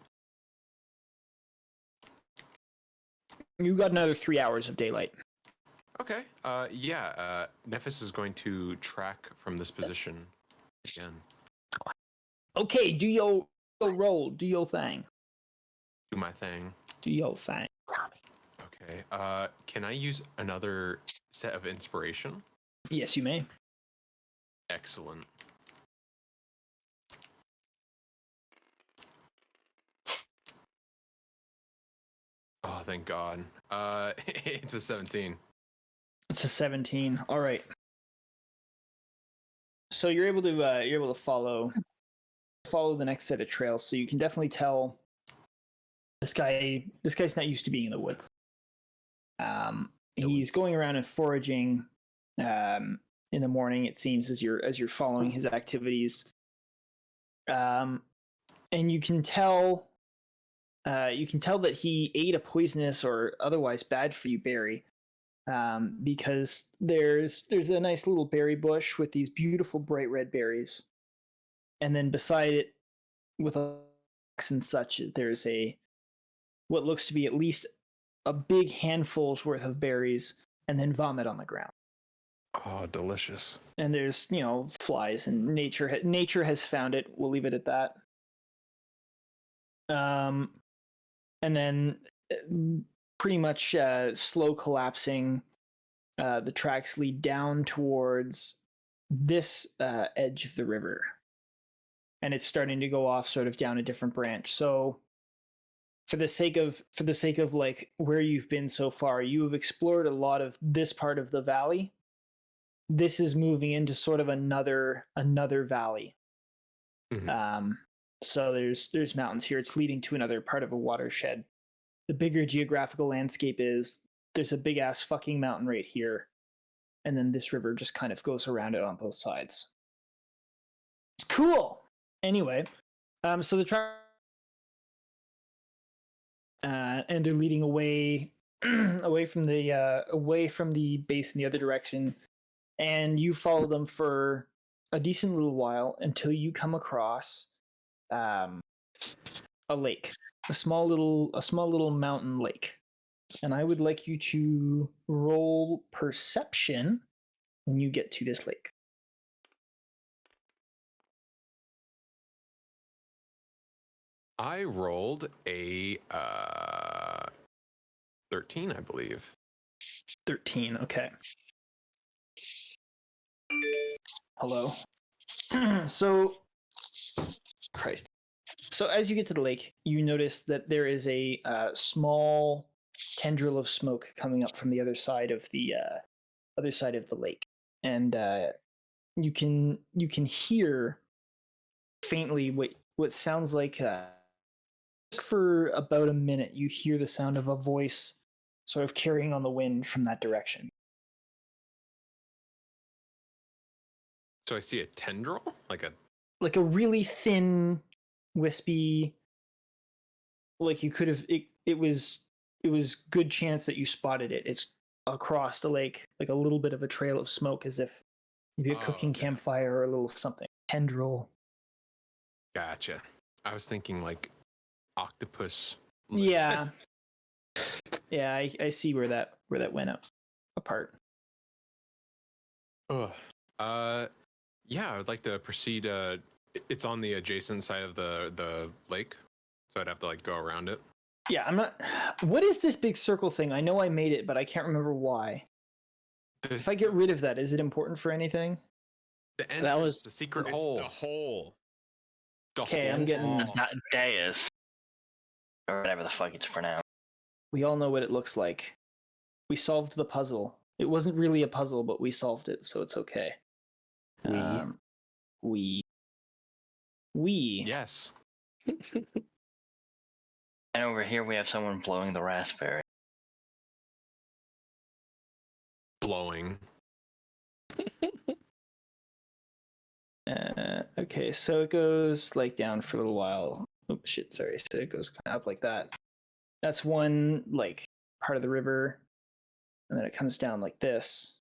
You got another 3 hours of daylight. Okay. Yeah. Nephis is going to track from this position again. Okay, do your roll. Do your thing. Do my thing. Do your thing. Okay. Can I use another set of inspiration? Yes, you may. Excellent. Oh, thank God. It's a 17. It's a 17. All right. So you're able to follow the next set of trails. So you can definitely tell this guy's not used to being in the woods. He's going around and foraging in the morning, it seems, as you're following his activities. And you can tell that he ate a poisonous or otherwise bad for you berry. Because there's a nice little berry bush with these beautiful bright red berries, and then beside it, with rocks and such, there's what looks to be at least a big handful's worth of berries, and then vomit on the ground. Oh, delicious. And there's flies, and nature has found it. We'll leave it at that. And then pretty much slow collapsing, the tracks lead down towards this edge of the river, and it's starting to go off sort of down a different branch. So for the sake of like where you've been so far, you have explored a lot of this part of the valley. This is moving into sort of another valley. Mm-hmm. So there's mountains here. It's leading to another part of a watershed. The bigger geographical landscape is there's a big ass fucking mountain right here, and then this river just kind of goes around it on both sides. It's cool. Anyway, so the and they're leading away away from the base in the other direction, and you follow them for a decent little while until you come across a lake, a small little mountain lake. And I would like you to roll perception when you get to this lake. I rolled a 13, I believe. 13, okay. Hello. So as you get to the lake, you notice that there is a small tendril of smoke coming up from the other side of the lake, and you can hear faintly what sounds like for about a minute. You hear the sound of a voice sort of carrying on the wind from that direction. So I see a tendril, like a really thin, wispy, like you could have it was it was good chance that you spotted it. It's across the lake, like a little bit of a trail of smoke, as if maybe a cooking campfire or a little something. Tendril. Gotcha. I was thinking like octopus. Yeah. Yeah, I see where that went up apart. Yeah, I would like to proceed. It's on the adjacent side of the lake, so I'd have to like go around it. Yeah, I'm not. What is this big circle thing? I know I made it, but I can't remember why. If I get rid of that, is it important for anything? That was the secret hole. The hole. Okay, I'm getting. It's not dais, or whatever the fuck it's pronounced. We all know what it looks like. We solved the puzzle. It wasn't really a puzzle, but we solved it, so it's okay. We. Yes. And over here we have someone blowing the raspberry. Blowing. Okay, so it goes like down for a little while. Oh shit, sorry. So it goes kind of up like that. That's one like part of the river, and then it comes down like this,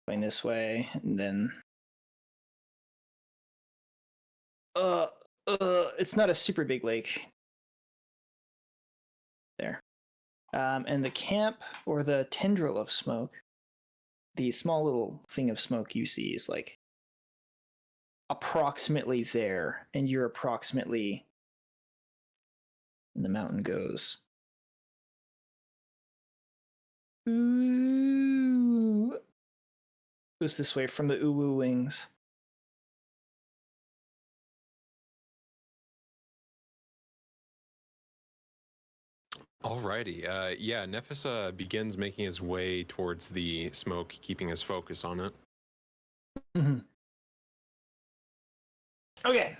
going this way, and then it's not a super big lake. There. And the camp or the tendril of smoke, the small little thing of smoke you see is like approximately there, and you're approximately, and the mountain goes. Ooh. Goes this way from the Uwu wings. Alrighty. Yeah, Nephis begins making his way towards the smoke, keeping his focus on it. Mm-hmm. Okay.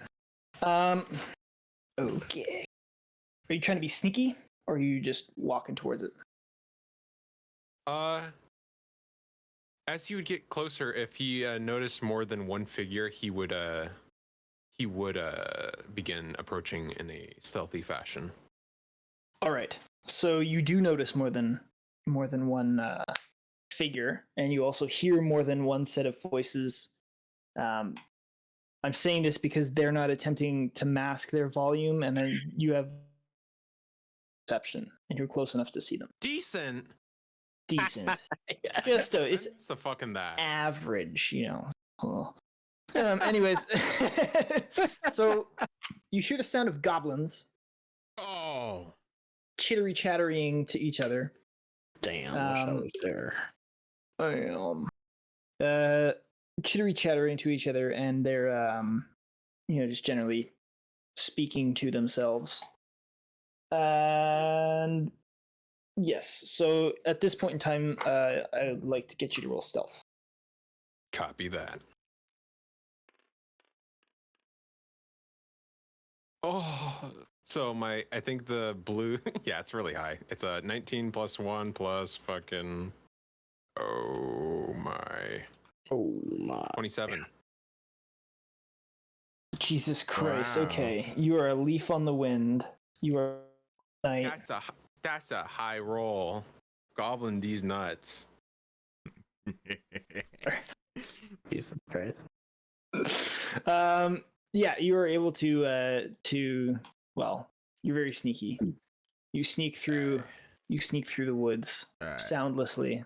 Okay. Are you trying to be sneaky, or are you just walking towards it? As he would get closer, if he noticed more than one figure, he would begin approaching in a stealthy fashion. All right. So you do notice more than one figure, and you also hear more than one set of voices. I'm saying this because they're not attempting to mask their volume, and then you have perception, and you're close enough to see them. Decent. Just it's the fucking that average, you know. Oh. Anyways, so you hear the sound of goblins. Oh. Chittery chattering to each other. Damn, wish I was there. Chittery chattering to each other, and they're just generally speaking to themselves. And yes, so at this point in time, I would like to get you to roll stealth. Copy that. Oh, so I think the blue, yeah, it's really high. It's a 19 plus 1 plus fucking, oh my, 27. Jesus Christ, Wow. Okay. You are a leaf on the wind. You are night. That's a high roll. Goblin D's nuts. Jesus Christ. Yeah, you are able to well, you're very sneaky. You sneak through the woods soundlessly.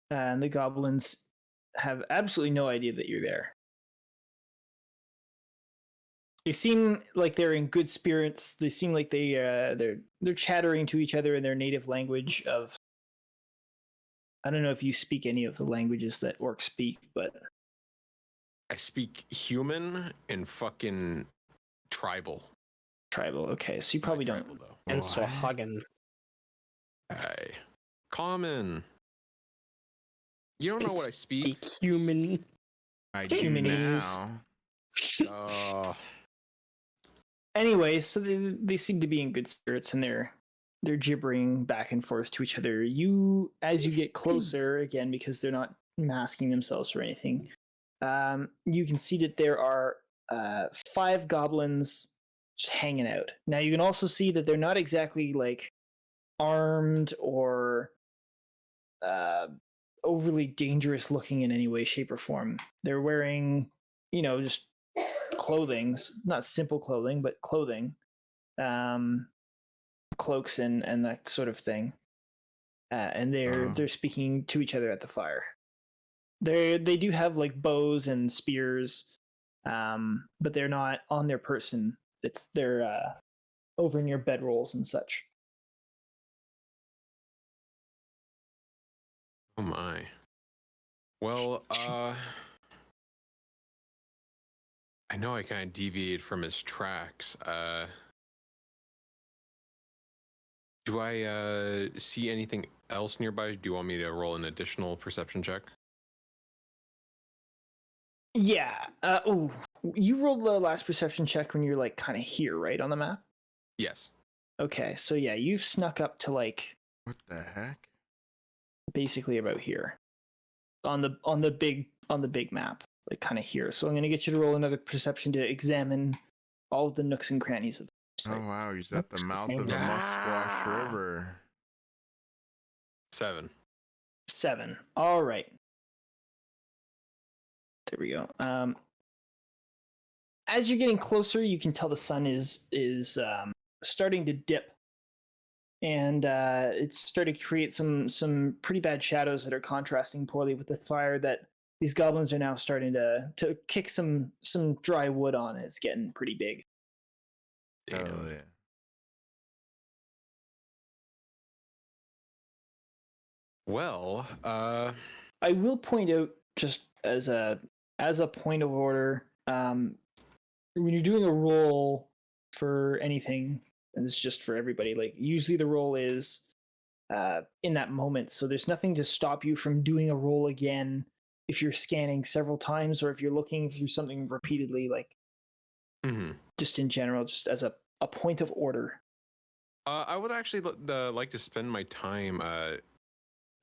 And the goblins have absolutely no idea that you're there. They seem like they're in good spirits. They seem like they're chattering to each other in their native language of, I don't know if you speak any of the languages that orcs speak, but I speak human and fucking tribal. Tribal, okay. So you probably don't. Tribal, though. And so hugging. Hey, common. You don't know what I speak. Human. I do Humanities. now. Anyways, so they seem to be in good spirits, and they're gibbering back and forth to each other. You, as you get closer, again, because they're not masking themselves or anything, you can see that there are 5 goblins just hanging out. Now you can also see that they're not exactly like armed or overly dangerous looking in any way, shape, or form. They're wearing, just clothing, not simple clothing, but clothing, cloaks and that sort of thing. And they're speaking to each other at the fire. They do have like bows and spears, but they're not on their person. They're over near bedrolls and such. Oh my. Well, I know I kind of deviated from his tracks. Do I see anything else nearby? Do you want me to roll an additional perception check? Yeah. You rolled the last perception check when you're like kind of here, right, on the map? Yes. Okay, so yeah, you've snuck up to like What the heck? basically about here. On the big map, like kind of here. So I'm gonna get you to roll another perception to examine all of the nooks and crannies of the site. Oh wow, he's at the mouth of the Musquash River. 7. 7. All right. There we go. As you're getting closer, you can tell the sun is starting to dip, and it's starting to create some pretty bad shadows that are contrasting poorly with the fire that these goblins are now starting to kick some dry wood on. It's getting pretty big. Damn. Oh yeah. Well, I will point out, just as a point of order, when you're doing a roll for anything, and it's just for everybody, like usually the roll is in that moment, so there's nothing to stop you from doing a roll again if you're scanning several times or if you're looking through something repeatedly, like just in general, just as a point of order. I would actually like to spend my time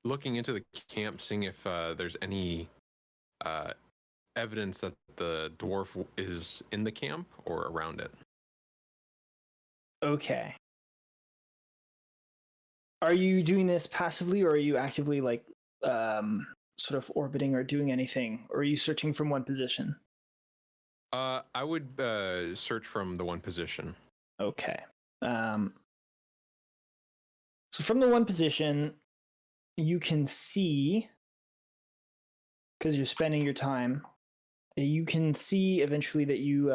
looking into the camp, seeing if there's any evidence that the dwarf is in the camp or around it. Okay. Are you doing this passively, or are you actively like sort of orbiting or doing anything, or are you searching from one position? I would search from the one position. Okay. So from the one position, you can see, because you're spending your time, you can see eventually that you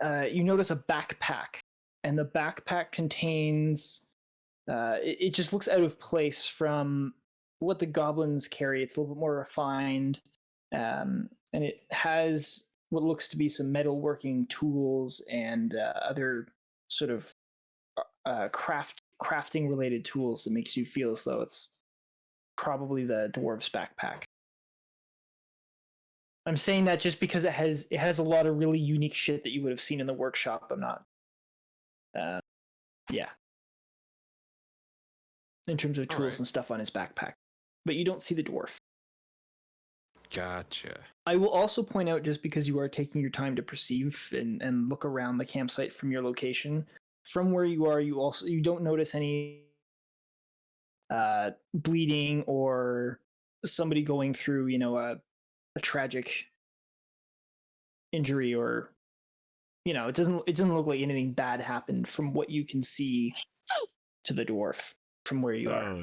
notice a backpack, and the backpack contains it just looks out of place from what the goblins carry. It's a little bit more refined, and it has what looks to be some metalworking tools and other sort of crafting related tools that makes you feel as though it's probably the dwarf's backpack. I'm saying that just because it has a lot of really unique shit that you would have seen in the workshop. I'm not in terms of tools and stuff on his backpack, but you don't see the dwarf. Gotcha. I will also point out, just because you are taking your time to perceive and look around the campsite from your location, from where you are, you don't notice any bleeding or somebody going through, a tragic injury, or it doesn't look like anything bad happened from what you can see to the dwarf from where you are.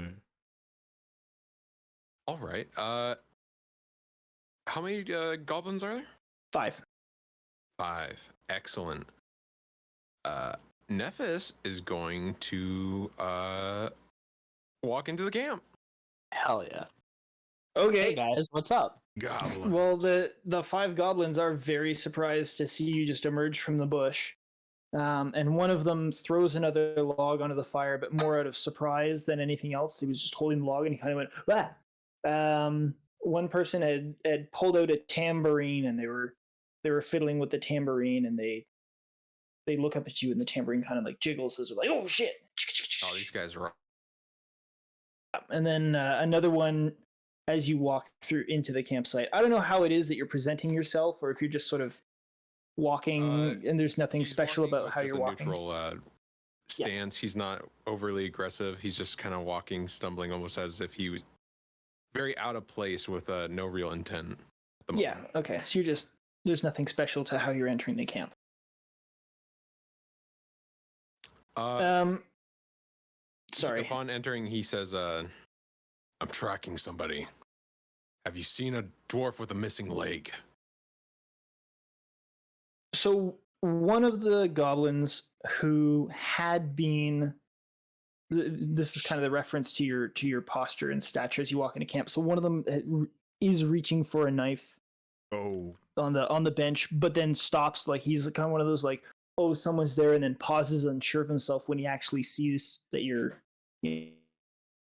All right. How many goblins are there? 5. 5. Excellent. Nephis is going to walk into the camp. Hell yeah. Okay. Hey guys, what's up? Goblins. Well, the 5 goblins are very surprised to see you just emerge from the bush. And one of them throws another log onto the fire, but more out of surprise than anything else. He was just holding the log and he kind of went, "Bah!" One person had pulled out a tambourine, and they were fiddling with the tambourine, and they look up at you, and the tambourine kind of like jiggles as they're like, "Oh shit!" Oh, these guys are. And then another one, as you walk through into the campsite. I don't know how it is that you're presenting yourself, or if you're just sort of walking and there's nothing special about how you're walking. Neutral stance. He's not overly aggressive. He's just kind of walking, stumbling, almost as if he was very out of place with no real intent. At the moment. Okay. So there's nothing special to how you're entering the camp. Sorry. Upon entering, he says, "I'm tracking somebody. Have you seen a dwarf with a missing leg?" So one of the goblins who had been, this is kind of the reference to your posture and stature as you walk into camp. So one of them is reaching for a knife. Oh. On the bench, but then stops. Like he's kind of one of those like, oh, someone's there, and then pauses, unsure of himself when he actually sees that you're.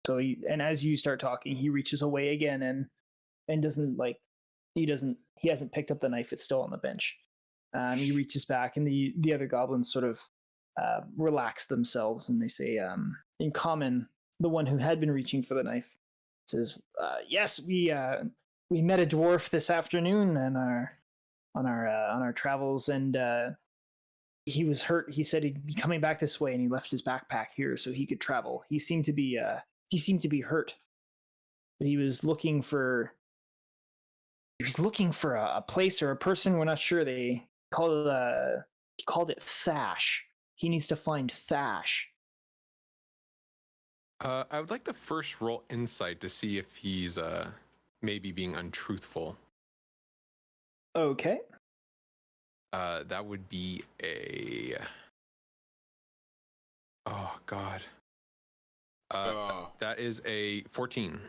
So and as you start talking, he reaches away again and doesn't like he hasn't picked up the knife. It's still on the bench. He reaches back, and the other goblins sort of relax themselves, and they say, in common, the one who had been reaching for the knife says, "Yes, we met a dwarf this afternoon on our travels, and he was hurt. He said he'd be coming back this way, and he left his backpack here so he could travel. He seemed to be hurt, but he was looking for a place or a person. We're not sure. They called it Thash. He needs to find Thash." I would like to first roll insight to see if he's maybe being untruthful. Okay. That would be a. Oh God. That is a 14.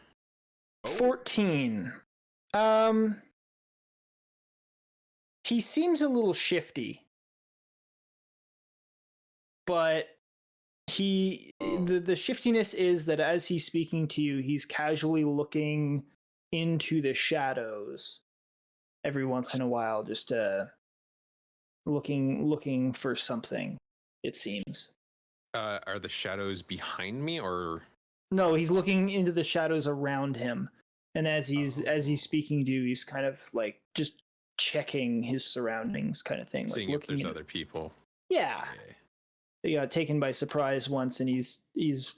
14. He seems a little shifty, but the shiftiness is that as he's speaking to you, he's casually looking into the shadows every once in a while, just looking for something, it seems. Are the shadows behind me, or no? He's looking into the shadows around him, and as he's speaking to you, he's kind of like just checking his surroundings, kind of thing, seeing like if there's other people. Yeah. Okay. He got taken by surprise once, and he's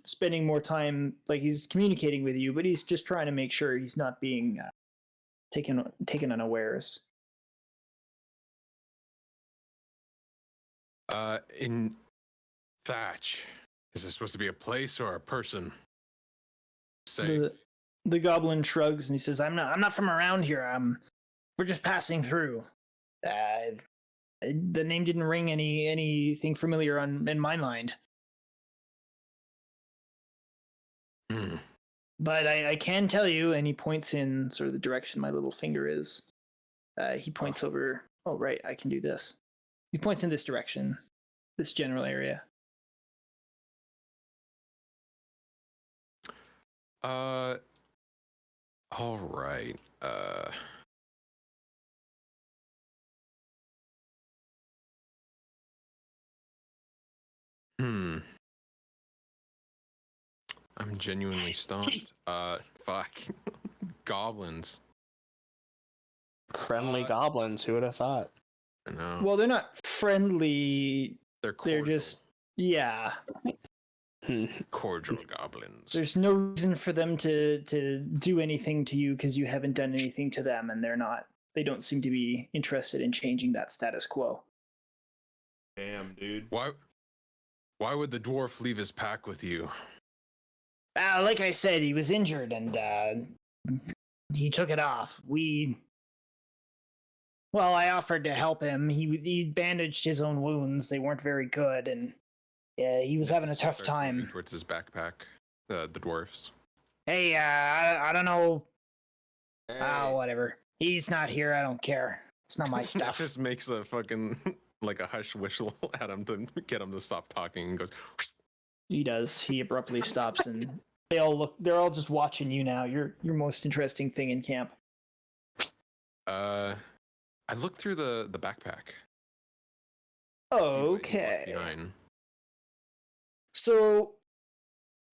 spending more time, like he's communicating with you, but he's just trying to make sure he's not being taken unawares. In Thatch, is this supposed to be a place or a person? Say. The goblin shrugs and he says, I'm not from around here. We're just passing through. The name didn't ring anything familiar in my mind. But I can tell you, and he points in sort of the direction my little finger is. He points over. Oh, right, I can do this. He points in this direction, this general area. All right. I'm genuinely stumped. Fuck. Goblins. Friendly goblins, who would have thought? I know. Well, they're not friendly. They're cordial. They're just, yeah. Cordial goblins. There's no reason for them to do anything to you because you haven't done anything to them, and they don't seem to be interested in changing that status quo. Damn, dude. Why would the dwarf leave his pack with you? Like I said, he was injured and he took it off. I offered to help him. He bandaged his own wounds. They weren't very good, and he was having a tough time. Towards his backpack, the dwarfs. Hey, I don't know. Hey. Whatever. He's not here. I don't care. It's not my stuff. Just makes a fucking like a hush whistle at him to get him to stop talking, and goes. He does. He abruptly stops, and they're all just watching you now. You're your most interesting thing in camp. I looked through the backpack. Okay. So,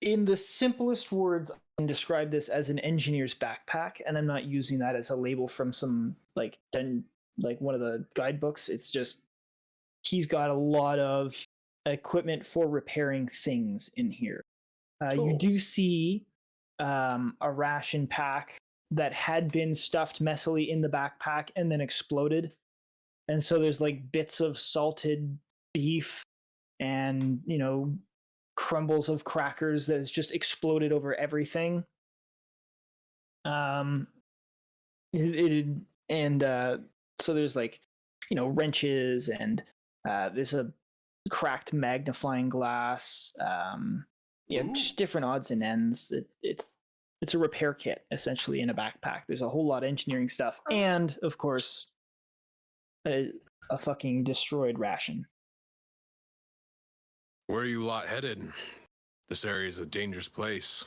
in the simplest words, I can describe this as an engineer's backpack, and I'm not using that as a label from some like one of the guidebooks. It's just he's got a lot of equipment for repairing things in here. You Cool. do see a ration pack that had been stuffed messily in the backpack and then exploded. And so there's like bits of salted beef and, crumbles of crackers that has just exploded over everything. So there's like, wrenches and there's a cracked magnifying glass. Just different odds and ends. It's a repair kit essentially in a backpack. There's a whole lot of engineering stuff, and of course, a fucking destroyed ration. Where are you lot headed? This area is a dangerous place.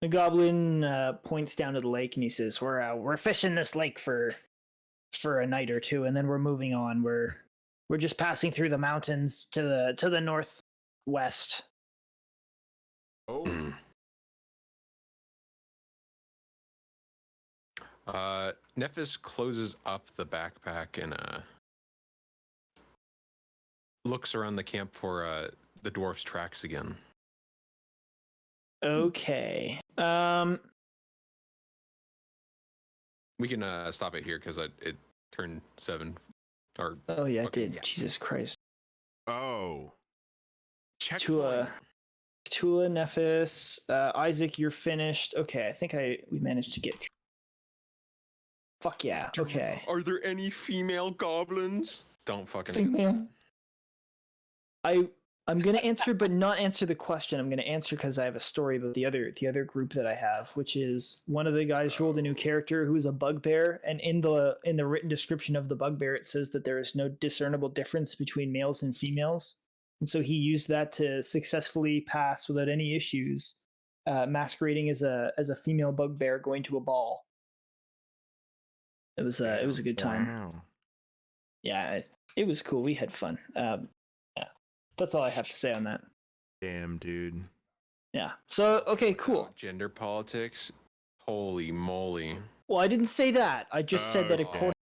The goblin points down to the lake and he says, "We're fishing this lake for a night or two, and then we're moving on. We're just passing through the mountains to the northwest." Oh. Nephis closes up the backpack and looks around the camp for the dwarf's tracks again. Okay. We can stop it here because it turned 7. Or Oh yeah, it okay, did. yeah. Jesus Christ. Oh. Checkpoint. Khutula, Nephis, Isaac, you're finished. Okay, I think we managed to get through. Fuck yeah. Okay. Are there any female goblins? Don't fucking. Female. I'm gonna answer, but not answer the question. I'm gonna answer because I have a story about the other group that I have, which is one of the guys rolled a new character who is a bugbear, and in the written description of the bugbear, it says that there is no discernible difference between males and females, and so he used that to successfully pass without any issues, masquerading as a female bugbear going to a ball. It was a good time. Wow. Yeah, it was cool. We had fun. That's all I have to say on that. Damn, dude. Yeah. So, okay, cool. Gender politics? Holy moly. Well, I didn't say that. I just said that Okay. according